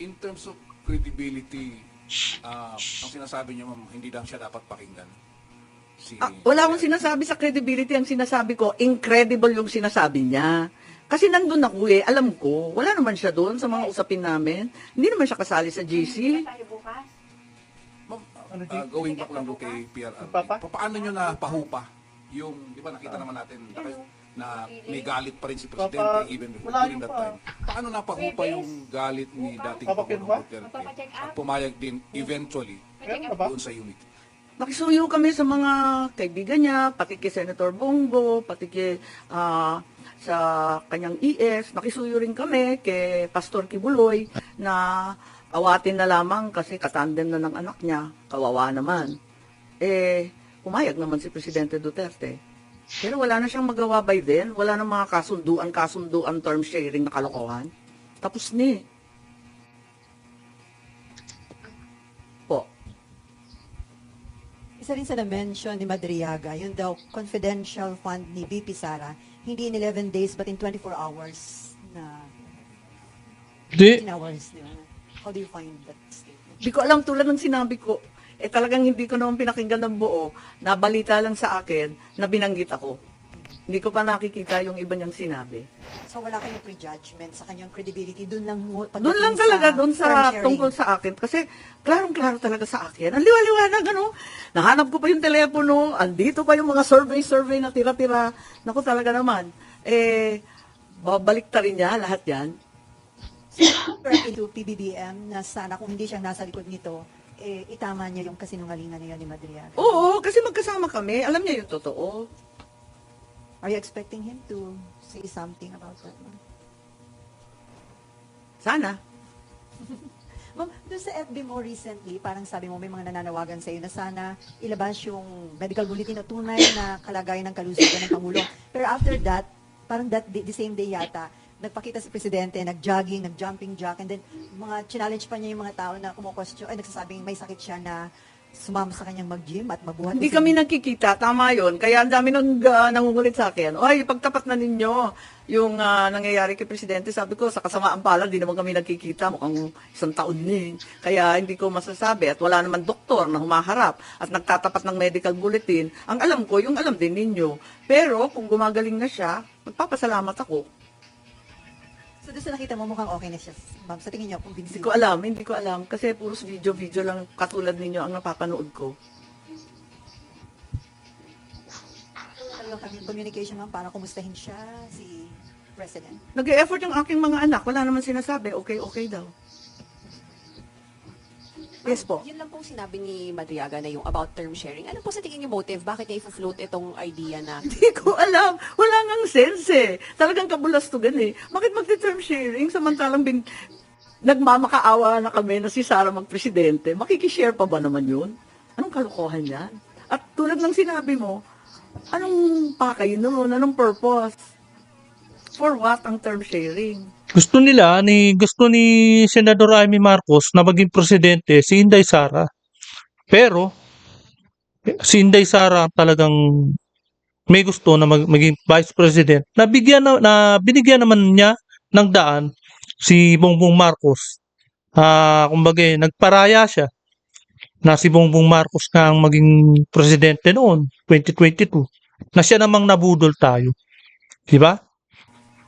In terms of credibility, ang sinasabi niyo, ma'am, hindi lang siya dapat pakinggan. Wala akong sinasabi sa credibility. Ang sinasabi ko, incredible yung sinasabi niya. Kasi nandun ako alam ko. Wala naman siya doon sa mga usapin namin. Hindi naman siya kasali sa GC. Ma'am, going back lang doon kay PRRD, paano nyo na pahupa yung, di ba nakita naman natin na may galit pa rin si Presidente even during that time. Paano napahupa yung galit ni dating Pangulong Duterte at pumayag din eventually doon sa unity? Nakisuyo kami sa mga kaibigan niya, pati kay Senator Bongo, pati kay sa kanyang ES. Nakisuyo rin kami kay Pastor Kibuloy na awatin na lamang kasi katandem na ng anak niya. Kawawa naman. Pumayag naman si Presidente Duterte. Pero wala na siyang magawa by then. Wala na mga kasunduan, term sharing na kalokohan. Tapos ni. Po. Isa rin sa na-mention ni Madriaga, yung daw confidential fund ni VP Sara, hindi in 11 days but in 24 hours na Hindi. 15 hours. Di ba? How do you find that statement? Hindi ko alam, tulad ng sinabi ko, talagang hindi ko naman pinakinggan ng buo, nabalita lang sa akin na binanggit ako. Hindi ko pa nakikita yung iba niyang sinabi. So wala kayong prejudgment sa kanyang credibility, doon lang Doon lang talaga, doon sa tungkol sa akin. Kasi klarong-klaro talaga sa akin. Ang liwa-liwanag, Nahanap ko pa yung telepono, andito pa yung mga survey na tira-tira. Naku talaga naman. Babalik ta rin niya lahat yan. Into PBBM na sana kung hindi siya nasa likod nito, itama niya yung kasinungalingan niya ni Madriaga. Oo, kasi magkasama kami. Alam niya yung totoo. Are you expecting him to say something about that? Sana. Ma'am, doon sa FB mo recently, parang sabi mo may mga nananawagan sa iyo na sana ilabas yung medical bulletin na tunay na kalagayan ng kalusugan ng Pangulo. Pero after that, parang the same day yata, nagpakita si Presidente, nag-jogging, nag-jumping jack, and then mga challenge pa niya yung mga tao na nagsasabing may sakit siya na sumama sa kanyang mag-gym at magbuhat. Hindi kami nagkikita, tama yun. Kaya ang dami nang nangungulit sa akin. Oy, pagtapat na ninyo yung nangyayari kay Presidente. Sabi ko, sa kasamaan pala, di naman kami nagkikita. Mukhang isang taon din. Kaya hindi ko masasabi. At wala naman doktor na humaharap at nagtatapat ng medical bulletin. Ang alam ko, yung alam din ninyo. Pero kung gumagaling na siya, magpapasalamat ako. So doon sa nakita mo, mukhang okay na siya. Ma'am, sa tingin niyo, kung Hindi ko alam. Kasi puros video lang katulad ninyo ang napapanood ko. talagang kami communication, ma'am, para kumustahin siya, si President. Nag-e-effort yung aking mga anak. Wala naman sinasabi. Okay daw. Yes po. Yun lang pong sinabi ni Madriaga na yung about term sharing. Ano po sa tingin niyo motive? Bakit niya i-float itong idea na Hindi ko alam. Wala ngang sense Talagang kabulastugan Bakit magti-term sharing samantalang nagmamakaawa na kami na si Sara magpresidente? Makikishare pa ba naman yun? Anong kalokohan yan? At tulad ng sinabi mo, anong pakay noon? Anong purpose? For what ang term sharing? Gusto ni Senador Amy Marcos na maging presidente si Inday Sara. Pero si Inday Sara talagang may gusto na maging vice president. Binigyan naman niya ng daan si Bongbong Marcos. Kumbaga, nagparaya siya na si Bongbong Marcos nga ang maging presidente noon, 2022. Na siya namang nabudol tayo. Di ba?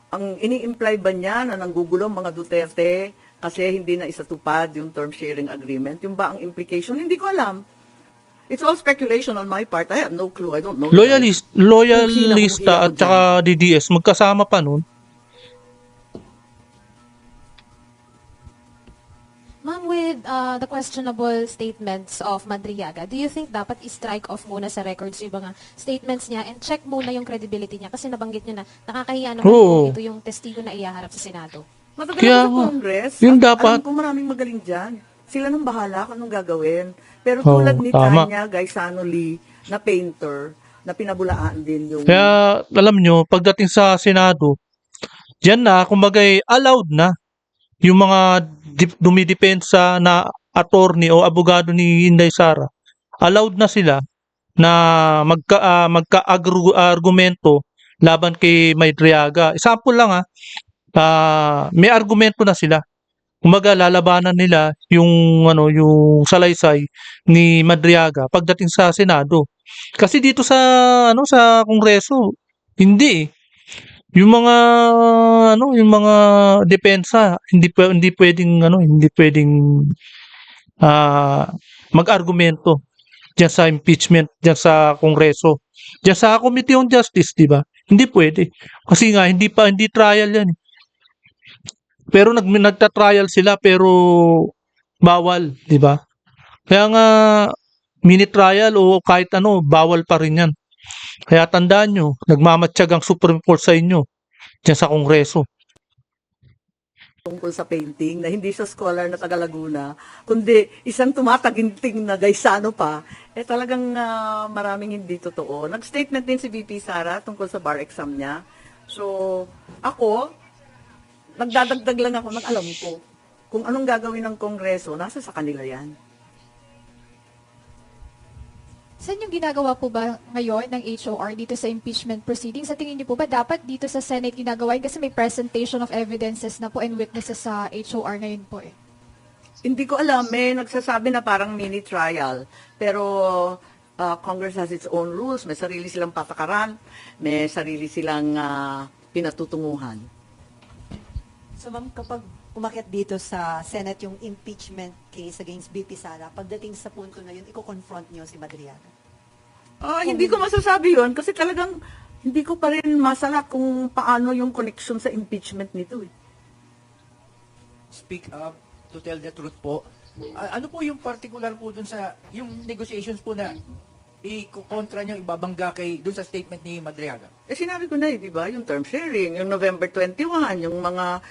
Ang ini-imply ba niya na nanggugulo ang mga Duterte kasi hindi na isatupad yung term sharing agreement? Yung ba ang implication? Hindi ko alam. It's all speculation on my part. I have no clue. I don't know. Loyalista at saka DDS magkasama pa nun. Ma'am, with the questionable statements of Madriaga, do you think dapat i-strike off muna sa records yung mga statements niya and check muna yung credibility niya? Kasi nabanggit niya na nakakahiya naman Oo. kung ito yung testigo na ihaharap sa Senado. Matagal Kaya ako sa nga, Congress. yun At dapat. Alam ko maraming magaling dyan. Sila nang bahala kung anong gagawin. Pero Oo, tulad ni tama. Tanya Gaisano Lee, na painter, na pinabulaan din yung... Kaya, alam nyo, pagdating sa Senado, diyan na, kumbaga, allowed na yung mga dumidepensa na attorney o abogado ni Inday Sara. Allowed na sila na magka-argumento laban kay Maydriaga. Example lang may argumento na sila. Kumbaga lalabanan nila yung salaysay ni Madriaga pagdating sa Senado. Kasi dito sa Kongreso, hindi eh. Yung mga depensa hindi pwedeng mag-argumento diyan sa impeachment diyan sa Kongreso. Diyan sa Committee on Justice, 'di ba? Hindi pwede. Kasi nga hindi trial 'yan. Pero nagta-trial sila pero bawal, 'di ba? Kaya nga mini trial o kahit bawal pa rin 'yan. Kaya tandaan nyo, nagmamatsyag ang Supreme Court sa inyo diyan sa Kongreso. tungkol sa painting na hindi siya scholar na taga Laguna, kundi isang tumataginting na Gaisano pa, talagang maraming hindi totoo. Nag-statement din si VP Sara tungkol sa bar exam niya. So, ako, nagdadagdag lang ako ng alam ko. Kung anong gagawin ng Kongreso, nasa sa kanila yan. Saan yung ginagawa po ba ngayon ng HOR dito sa impeachment proceedings? Sa tingin niyo po ba dapat dito sa Senate ginagawa yun? Kasi may presentation of evidences na po and witnesses sa HOR ngayon po eh. Hindi ko alam, may nagsasabi na parang mini trial. Pero Congress has its own rules. May sarili silang patakaran. May sarili silang pinatutunguhan. So ma'am, kapag umakyat dito sa Senate yung impeachment case against BP Sara, pagdating sa punto na yun, i-confront niyo si Madriaga? Hindi ko masasabi yun kasi talagang hindi ko pa rin masala kung paano yung connection sa impeachment nito. Speak up, to tell the truth po. Ano po yung particular po dun sa, yung negotiations po na i-kontra nyo, ibabangga kay dun sa statement ni Madriaga? Sinabi ko na di ba, yung term sharing, yung November 21, yung mga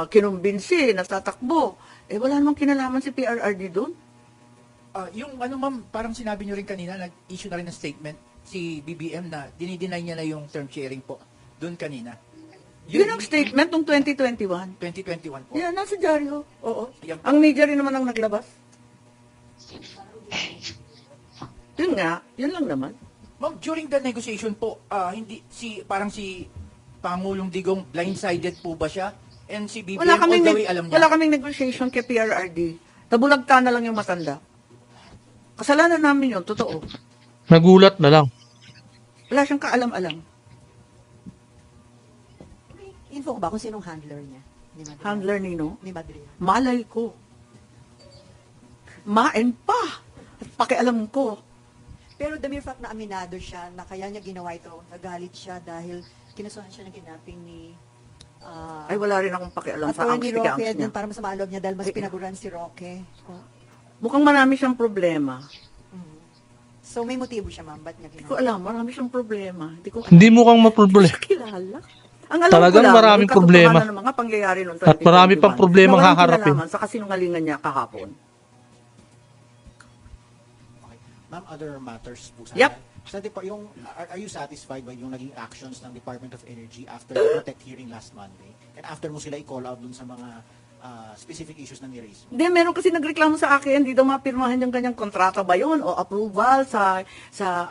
kinumbinsi, natatakbo. Wala namang kinalaman si PRRD doon. Yung ma'am, parang sinabi nyo rin kanina, nag-issue na rin ng statement si BBM na dinideny niya na yung term sharing po dun kanina. Yun ang statement ng 2021. 2021 po. Yan, nasa dyaryo. Oo. Yan po. Ang media rin naman ang naglabas. Yun nga, yun lang naman. Ma'am, during the negotiation po, parang si Pangulong Digong blindsided po ba siya? And si BBM all the way alam niya? Wala kaming negotiation kay PRRD. Tabulagta na lang yung matanda. Kasalanan namin yun, totoo. Nagulat na lang. Wala siyang kaalam-alam. May info ko ba kung sinong handler niya? Ni Madriaga? Handler nino, Ni Madriaga. malay ko. Maen pa. At pakialam ko. Pero the mere fact na aminado siya na kaya niya ginawa ito, nagalit siya dahil kinasuhan siya ng kidnapping ni Ay, wala rin akong pakialam sa Attorney Roque angst niya. din para masama ang loob niya dahil mas pinaguran si Roque. Oh. Mukhang marami siyang problema. So may motibo siya ma'am, ba't niya Hindi ko ginawa? alam, marami siyang problema. Hindi ko Hindi mo kang maproblema. siya kilala. Ang alam Talagang ko lang, maraming yung katotohanan problema. ng mga pangyayari noong At marami pang 2021, problemang na walang haharapin. kinalaman sa kasinungalingan niya kahapon. Okay. Ma'am, other matters po sana. Yep. Are you satisfied by yung naging actions ng Department of Energy after the protect hearing last Monday? And after mo sila i-call out dun sa mga specific issues na ni-raise mo? Hindi, meron kasi nagreklamo sa akin, hindi daw mapirmahan yung kanyang kontrata ba yun o approval sa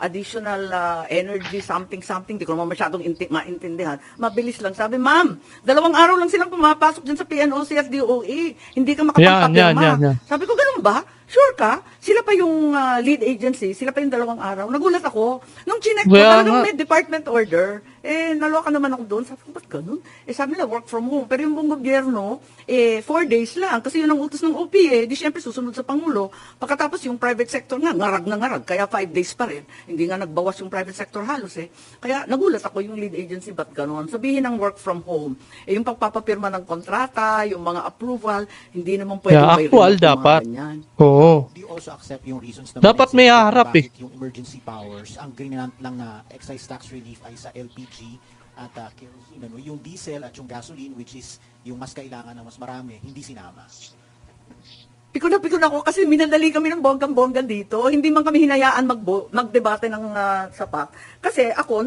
additional energy something, hindi ko naman masyadong maintindihan. Mabilis lang. Sabi, ma'am, 2 araw lang silang pumapasok dyan sa PNOC at DOE. Hindi ka makapagpapirma. Yan. Sabi ko, ganun ba? Sure ka? Sila pa yung lead agency, sila pa yung 2 araw. Nagulat ako. Nung chinek ko, Kaya talagang nga. may department order. Naloka naman ako doon. Sabi ko, ba't ganun? Sabi nila, work from home. Pero yung buong gobyerno, 4 days lang. Kasi yun ang utos ng OP Di syempre susunod sa Pangulo. Pagkatapos yung private sector nga, ngarag na ngarag. Kaya 5 days pa rin. Hindi nga nagbawas yung private sector halos Kaya nagulat ako yung lead agency, ba't ganun? Sabihin ng work from home. Yung pagpapapirma ng kontrata, yung mga approval, hindi naman pwede may actual remote, yung mga dapat. ganyan. Oo. Do you also accept yung reasons na Dapat may harap bakit yung emergency powers, ang grinant lang na excise tax relief ay sa LPG at kerosene, ano, yung diesel at yung gasoline, which is yung mas kailangan ng mas marami, hindi sinama? Piko na ako kasi minadali kami ng bonggang-bongga dito. Hindi man kami hinayaan magdebate ng sapat. Kasi ako,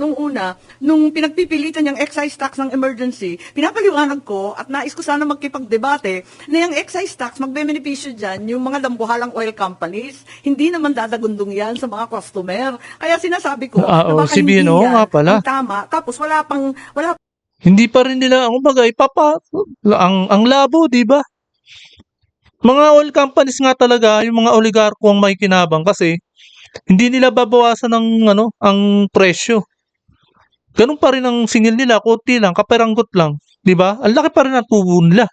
nung pinagpipilitan yung excise tax ng emergency, pinapaliwanag ko at nais ko sana magkipagdebate na yung excise tax, magbe-benepisyo dyan yung mga dambuhalang oil companies. Hindi naman dadagundong yan sa mga customer. Kaya sinasabi ko, na baka si hindi Bino yan nga pala. ang tama. Tapos wala Hindi pa rin nila, kumbaga, ang labo, di ba? Mga oil companies nga talaga, yung mga oligarko ang may kinabang kasi hindi nila babawasan ang presyo. Ganun pa rin ang singil nila, konti lang, kaperanggot lang, 'di ba? Ang laki pa rin ang tubo nila.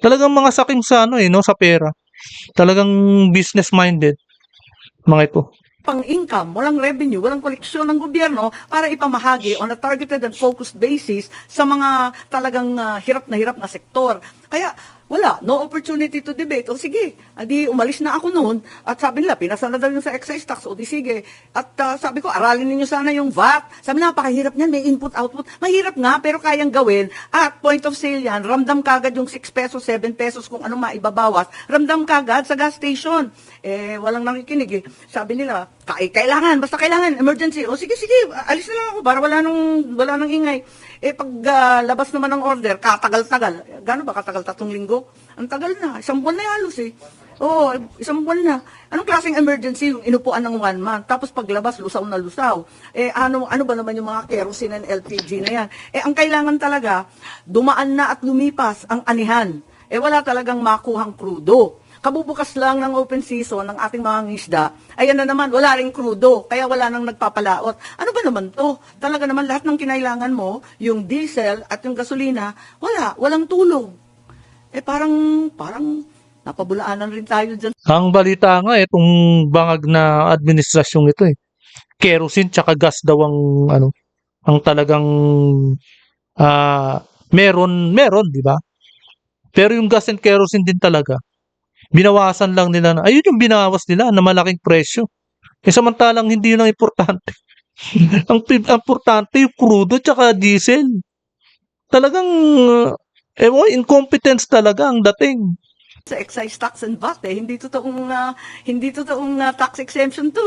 Talagang mga sakim sa sa pera. Talagang business minded mga ito. pang-income, walang revenue, walang koleksyon ng gobyerno para ipamahagi on a targeted and focused basis sa mga talagang hirap na sektor. Kaya wala, no opportunity to debate. O sige, adi umalis na ako noon at sabi nila, pinasa na daw yung sa excise tax. O di sige. At sabi ko, aralin ninyo sana yung VAT. Sabi na, napakahirap niyan, may input-output. Mahirap nga, pero kayang gawin. At point of sale yan, ramdam kagad yung 6 pesos, 7 pesos, kung ano maibabawas. Ramdam kagad sa gas station. Walang nakikinig Sabi nila, basta kailangan, emergency. O sige, alis na lang ako para wala nang ingay. Pag labas naman ng order, katagal-tagal. Gano'n ba katagal? 3 linggo? Ang tagal na. 1 buwan na halos Oo, 1 buwan na. Anong klaseng emergency yung inupuan ng 1 month? Tapos paglabas, lusaw na lusaw. Ano ba naman yung mga kerosene and LPG na yan? Ang kailangan talaga, dumaan na at lumipas ang anihan. Wala talagang makuhang krudo. Kabubukas lang ng open season ng ating mga ngisda, ayan na naman, wala ring krudo, kaya wala nang nagpapalaot. Ano ba naman to? Talaga naman lahat ng kinailangan mo, yung diesel at yung gasolina, walang tulong. Parang napabulaanan rin tayo dyan. Ang balita nga itong bangag na administrasyong ito kerosene tsaka gas daw ang talagang meron, di ba? Pero yung gas and kerosene din talaga, binawasan lang nila ayun yung binawas nila na malaking presyo. Samantalang hindi yun ang importante. ang importante yung crudo tsaka diesel. Talagang incompetence talaga ang dating. Sa excise tax and VAT hindi totoong tax exemption to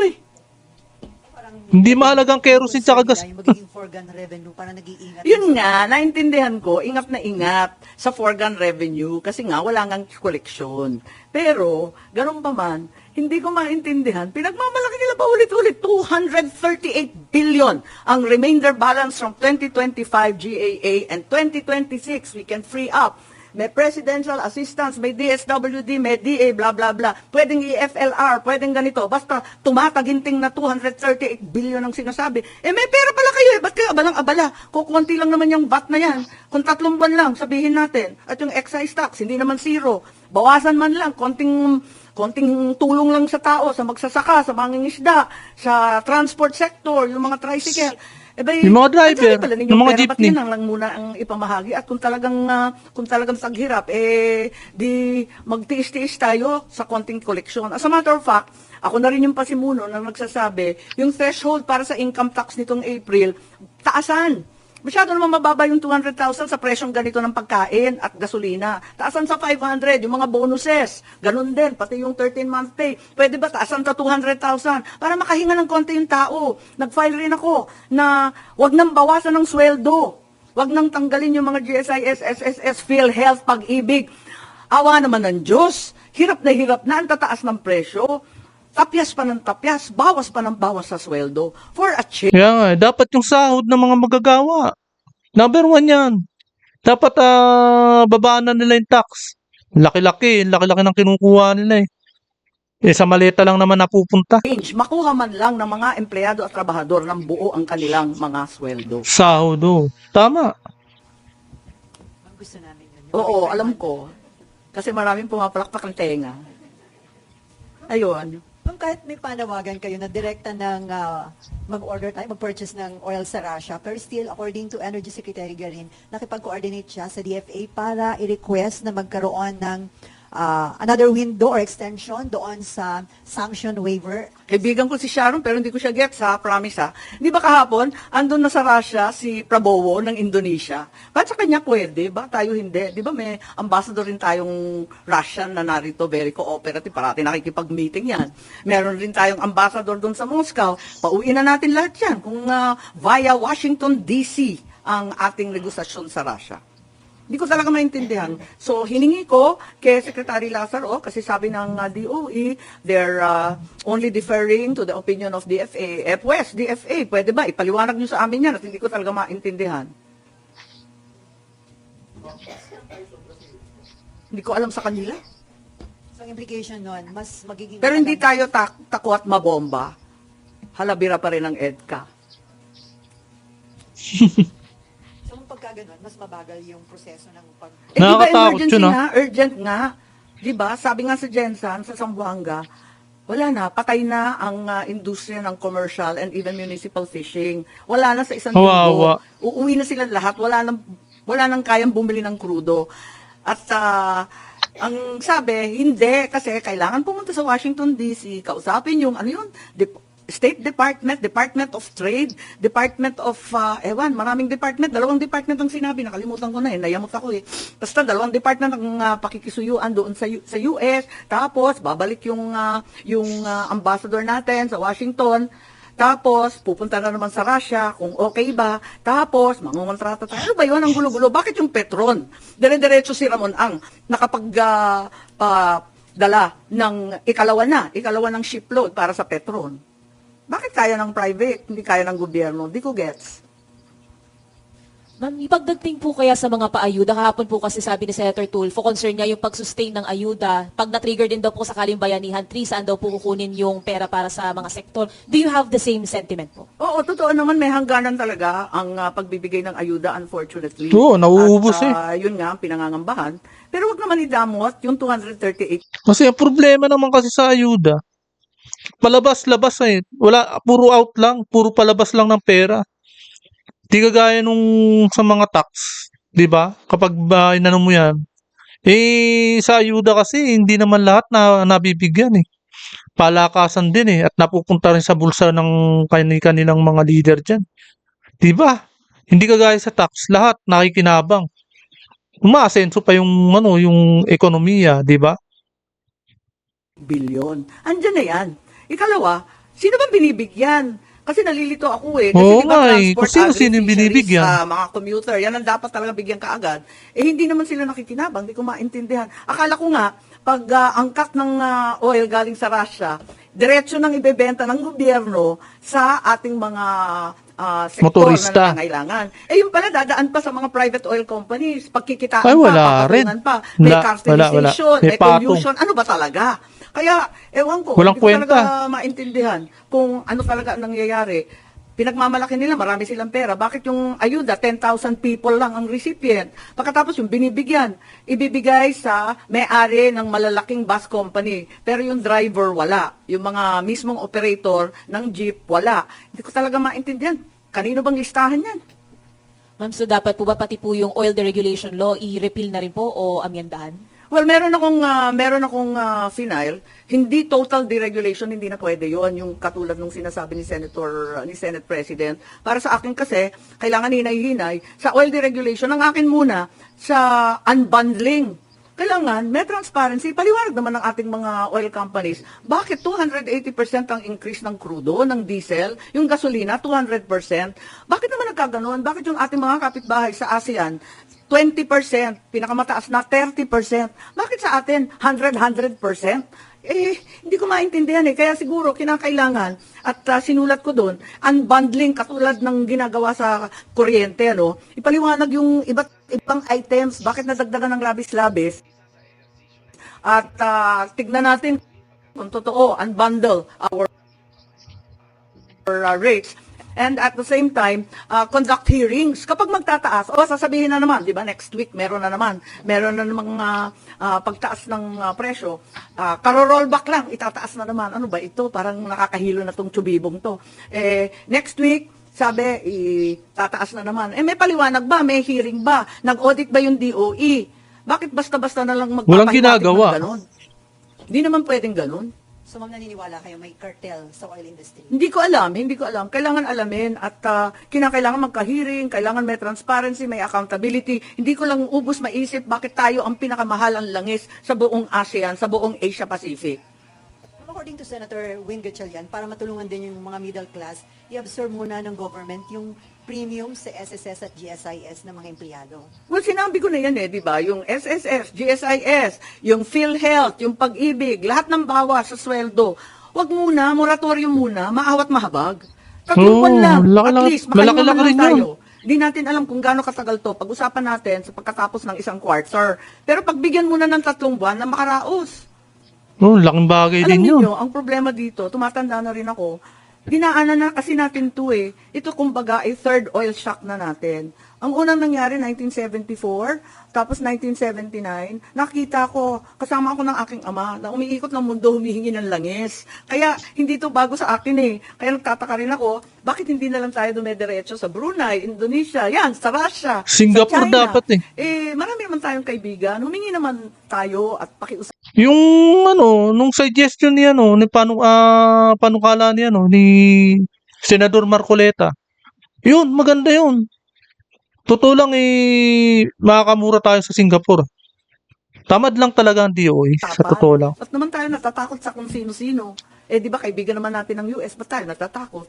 Hindi mahalagang kerosene tsaka gas. Yung magiging foregone revenue, parang nag-iingat. Yun nga, naintindihan ko, ingat na ingat sa foregone revenue kasi nga wala ngang koleksyon. Pero, ganun pa man, hindi ko maintindihan, pinagmamalaki nila pa ulit-ulit, 238 billion ang remainder balance from 2025 GAA and 2026 we can free up. May presidential assistance, may DSWD, may DA, blah, blah, blah. Pwedeng EFLR, pwedeng ganito. Basta tumataginting na 238 billion ang sinasabi. May pera pala kayo Ba't kayo abalang-abala? Kukunti lang naman yung VAT na yan. Kung 3 buwan lang, sabihin natin. At yung excise tax, hindi naman zero. Bawasan man lang, konting tulong lang sa tao, sa magsasaka, sa mangingisda, sa transport sector, yung mga tricycle. Yung mga driver, yung mga jeepney. Ba't yun lang muna ang ipamahagi at kung talagang taghirap, di magtiis-tiis tayo sa konting koleksyon. As a matter of fact, ako na rin yung pasimuno na nagsasabi, yung threshold para sa income tax nitong April, taasan. Masyado naman mababa yung 200,000 sa presyong ganito ng pagkain at gasolina. Taasan sa 500, yung mga bonuses. Ganun din, pati yung 13-month pay. Pwede ba taasan sa 200,000? Para makahinga ng konti yung tao. Nag-file rin ako na wag nang bawasan ng sweldo. Wag nang tanggalin yung mga GSIS, SSS, PhilHealth, Pag-ibig. Awa naman ng Diyos. Hirap na ang tataas ng presyo. Tapyas pa ng tapyas, bawas pa ng bawas sa sweldo. For a change. Kaya nga, dapat yung sahod ng mga magagawa. Number 1 yan. Dapat babaan na nila yung tax. Laki-laki ng kinukuha nila Sa maleta lang naman napupunta. change, makuha man lang ng mga empleyado at trabahador ng buo ang kanilang mga sweldo. Sahod, oh. Tama. Ang gusto namin yun. Oo, alam ko. Kasi maraming pumapalakpak ng tenga. Ayun. Ma'am, kahit may panawagan kayo na direkta ng mag-order tayo, mag-purchase ng oil sa Russia, pero still, according to Energy Secretary Garin, nakipag-coordinate siya sa DFA para i-request na magkaroon ng another window or extension doon sa sanction waiver. Kaibigan ko si Sharon pero hindi ko siya gets ha, promise ha. Di ba kahapon, andun na sa Russia si Prabowo ng Indonesia. Ba't sa kanya pwede? Ba tayo hindi? Di ba may ambassador rin tayong Russian na narito, very cooperative, parati nakikipag-meeting yan. Meron rin tayong ambassador doon sa Moscow. Pauwiin na natin lahat yan kung via Washington DC ang ating negosasyon sa Russia. Hindi ko talaga maintindihan. So, hiningi ko kay Secretary Lazaro, kasi sabi ng DOE, they're only deferring to the opinion of DFA. Pues, DFA, pwede ba? Ipaliwanag nyo sa amin yan at hindi ko talaga maintindihan. Hindi ko alam sa kanila. So, ang implication nun, mas magiging... Pero hindi tayo tako at mabomba. Halabira pa rin ang EDCA. So, pagka ganun, mas mabagal yung proseso ng pag... Eh, di ba Nakakatakot emergency yun, nga? Urgent nga. Di ba? Sabi nga sa Jensan, sa Zamboanga, wala na, patay na ang industriya ng commercial and even municipal fishing. Wala na sa isang Kawawa. linggo. Uuwi na silang lahat. Wala nang kayang bumili ng krudo. At ang sabi, hindi, kasi kailangan pumunta sa Washington DC, kausapin yung, ano yun, State Department, Department of Trade, Department of, maraming department, 2 department ang sinabi, nakalimutan ko na nayamot ako Basta 2 department ang pakikisuyuan doon sa US, tapos babalik yung ambassador natin sa Washington, tapos pupunta na naman sa Russia kung okay ba, tapos mangungontrata tayo. Ano ba yun ang gulo-gulo? Bakit yung Petron? Dire-diretso si Ramon Ang dala ng ikalawa ng shipload para sa Petron. Bakit kaya ng private, hindi kaya ng gobyerno? Di ko gets. Ma'am, ipagdating po kaya sa mga paayuda, kahapon po kasi sabi ni Senator Tulfo, concern niya yung pag-sustain ng ayuda. Pag na-trigger din daw po sakaling bayanihan, saan daw po kukunin yung pera para sa mga sektor. Do you have the same sentiment po? Oo, totoo naman, may hangganan talaga ang pagbibigay ng ayuda, unfortunately. Oo, nauubos Yun nga ang pinangangambahan. Pero wag naman idamot yung 238. Kasi ang problema naman kasi sa ayuda, palabas-labas Wala, puro out lang, puro palabas lang ng pera. Di kagaya nung sa mga tax, di ba? Kapag inano mo yan, sa ayuda kasi, hindi naman lahat na nabibigyan Palakasan din at napupunta rin sa bulsa ng kanilang mga leader dyan. Di ba? Hindi kagaya sa tax, lahat nakikinabang. Umaasenso pa yung ekonomiya, di ba? Bilyon. Andyan na yan. Ikalawa, sino bang binibigyan? Kasi nalilito ako Kasi Oo di ba nga transport, Kung sino yung binibigyan? mga commuter, yan ang dapat talaga bigyan kaagad. Hindi naman sila nakikinabang, hindi ko maintindihan. Akala ko nga, pag angkat ng oil galing sa Russia, diretso nang ibebenta ng gobyerno sa ating mga sektor Motorista. na nangangailangan. Yung pala, dadaan pa sa mga private oil companies, pagkikitaan Ay, pa, wala rin. papatungan pa, may Wala. cartelization, May may patong. collusion, ano ba talaga? Kaya, ewan ko, Walang hindi ko kwenta. talaga maintindihan kung ano talaga ang nangyayari. Pinagmamalaki nila, marami silang pera. Bakit yung ayuda, 10,000 people lang ang recipient? Pagkatapos yung binibigyan, ibibigay sa may-ari ng malalaking bus company. Pero yung driver, wala. Yung mga mismong operator ng jeep, wala. Hindi ko talaga maintindihan. Kanino bang listahan yan? Ma'am, so dapat po ba pati po yung oil deregulation law, i-repeal na rin po o amyendahan? Well, meron akong final. Hindi total deregulation, hindi na pwede 'yon, yung katulad nung sinasabi ni Senate President. Para sa akin kasi, kailangan hinay-hinay sa oil deregulation. Ang akin muna sa unbundling. Kailangan may transparency. Paliwanag naman ng ating mga oil companies. Bakit 280% ang increase ng crudo, ng diesel, yung gasolina 200%? Bakit naman nagkaganoon? Bakit yung ating mga kapitbahay sa ASEAN 20%, pinakamataas na 30%. Bakit sa atin 100%? Hindi ko maintindihan Kaya siguro kinakailangan at sinulat ko doon, unbundling katulad ng ginagawa sa kuryente, ipaliwanag yung ibang items, bakit nadagdagan ng labis-labis. At tignan natin kung totoo, unbundle our rates. And at the same time, conduct hearings. Kapag magtataas, sasabihin na naman, di ba, next week, meron na namang pagtaas ng presyo. Karo-rollback lang, itataas na naman. Ano ba ito? Parang nakakahilo na tong tsubibong to. Next week, sabi, itataas na naman. May paliwanag ba? May hearing ba? Nag-audit ba yung DOE? Bakit basta-basta na lang Walang ginagawa. Hindi naman pwedeng ganun. So ma'am, naniniwala kayo may cartel sa oil industry? Hindi ko alam. Kailangan alamin at kinakailangan magka-hearing, kailangan may transparency, may accountability. Hindi ko lang ubos maisip bakit tayo ang pinakamahalang langis sa buong ASEAN, sa buong Asia Pacific. According to Senator Wing Gatchalian, para matulungan din yung mga middle class, i-absorb muna ng government yung premium sa SSS at GSIS ng mga empleyado. Well, sinabi ko na yan di ba? Yung SSS, GSIS, yung PhilHealth, yung pag-ibig, lahat ng bawas sa sweldo. Wag muna, moratorium muna, maawat mahabag. Tatlong lang, at least, malaki-laki rin yun. tayo. Hindi natin alam kung gaano katagal to. Pag-usapan natin sa pagkatapos ng isang quarter. Pero pagbigyan muna ng 3 buwan na makaraos. Laking bagay Alam din yun. niyo, ang problema dito, tumatanda na rin ako, dinaanan na kasi natin to Ito kumbaga ay third oil shock na natin. Ang unang nangyari, 1974, tapos 1979, nakita ko, kasama ako ng aking ama, na umiikot ng mundo, humihingi ng langis. Kaya, hindi to bago sa akin Kaya nagtataka rin ako, bakit hindi na lang tayo dumediretso sa Brunei, Indonesia, sa Russia, Singapore sa China. dapat Marami naman tayong kaibigan, humingi naman tayo at pakiusap. Yung nung suggestion ni ni panukala ni Senador Marcoleta. Yun, maganda yun. Totoo lang makakamura tayo sa Singapore. Tamad lang talaga ang DOE, sa totoo lang. At naman tayo natatakot sa kung sino-sino. Di ba kaibigan naman natin ng US, ba't tayo natatakot?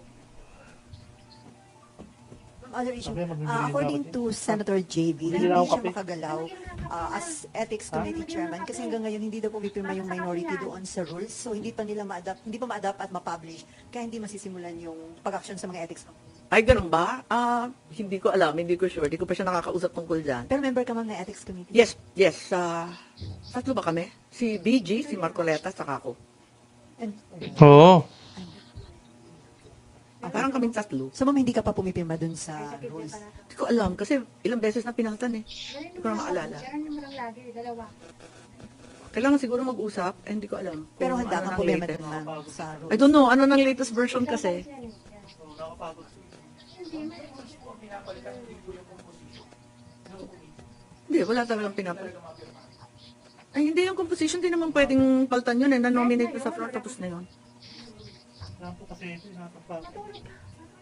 Other issue, according to Senator JB, hindi siya makagalaw as Ethics Committee Chairman kasi hanggang ngayon hindi daw pumipirma yung minority doon sa rules. So hindi pa ma-adapt at ma-publish. Kaya hindi masisimulan yung pag-action sa mga ethics committee. Ay, ganun ba? Hindi ko alam, hindi ko sure. Hindi ko pa siya nakakausap tungkol dyan. Pero member ka ma'am ng ethics committee? Yes. Tatlo ba kami? Si BG, si Marcoleta, saka ako. Oo. Parang kaming tatlo. So ma'am, hindi ka pa pumipirma dun sa rules? Hindi ko alam kasi ilang beses na pinalitan Hindi ko na maalala. Kailangan siguro mag-usap, hindi ko alam. Pero kung handa ano kang nang pumipirma latest. dun ma'am sa rules? I don't know, ano nang latest version kasi? Hindi, wala talagang pinapalit. Ay, hindi yung composition, hindi naman pwedeng paltan yun na-nominate ko sa floor, tapos na yun.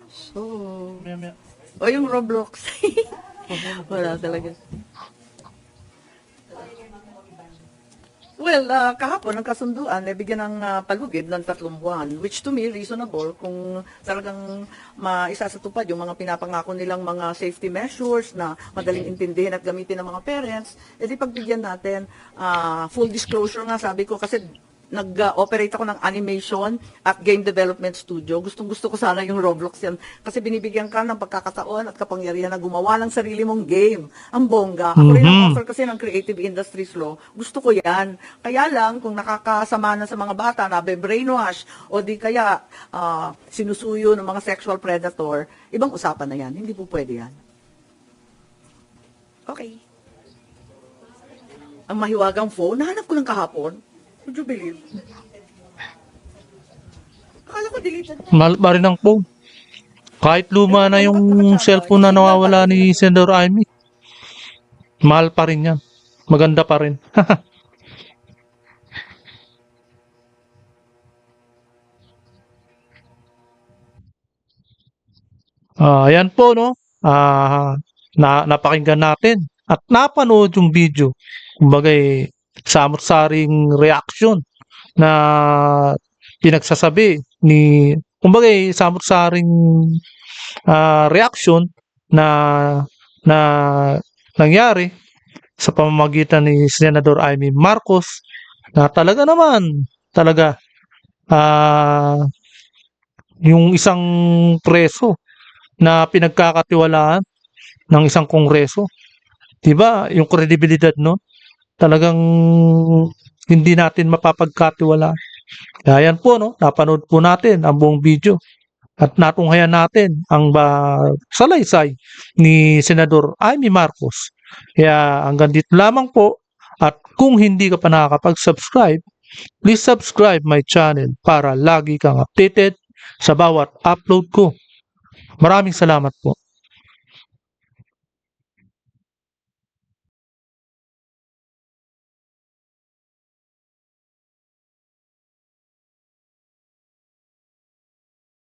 So, yung Roblox. Wala talaga. Well, kahapon ang kasunduan, bigyan ng palugid ng 3 buwan, which to me, reasonable kung talagang maisasatupad yung mga pinapangako nilang mga safety measures na madaling intindihin at gamitin ng mga parents, di pagbigyan natin, full disclosure nga, sabi ko, kasi nag-operate ako ng animation at game development studio. Gustong-gusto ko sana yung Roblox yan. Kasi binibigyan ka ng pagkakataon at kapangyarihan na gumawa ng sarili mong game. Ang bongga. Ako rin ang author kasi ng Creative Industries Law. Gusto ko yan. Kaya lang, kung nakakasama na sa mga bata, brainwash o di kaya sinusuyo ng mga sexual predator, ibang usapan na yan. Hindi po pwede yan. Okay. Ang mahiwagang phone, nahanap ko ng kahapon. Would you believe? Akala ko deleted. Mahal pa rin ang phone. Kahit luma na yung cellphone na nawawala ni Senator Amy. Mahal pa rin yan. Maganda pa rin. Ayan po, no? Napakinggan natin at napanood yung video. Kumbaga, samot-saring reaction na pinagsasabi ni, kumbaga, samot-saring reaction na nangyari sa pamamagitan ni Senador Amy Marcos na talaga yung isang preso na pinagkakatiwalaan ng isang kongreso. Diba? Yung kredibilidad, no? Talagang hindi natin mapapagkatiwalaan. Kaya yan po, no, napanood po natin ang buong video at natunghayan natin ang salaysay ni Senador Amy Marcos. Kaya hanggang dito lamang po, at kung hindi ka pa nakakapag-subscribe, please subscribe my channel para lagi kang updated sa bawat upload ko. Maraming salamat po.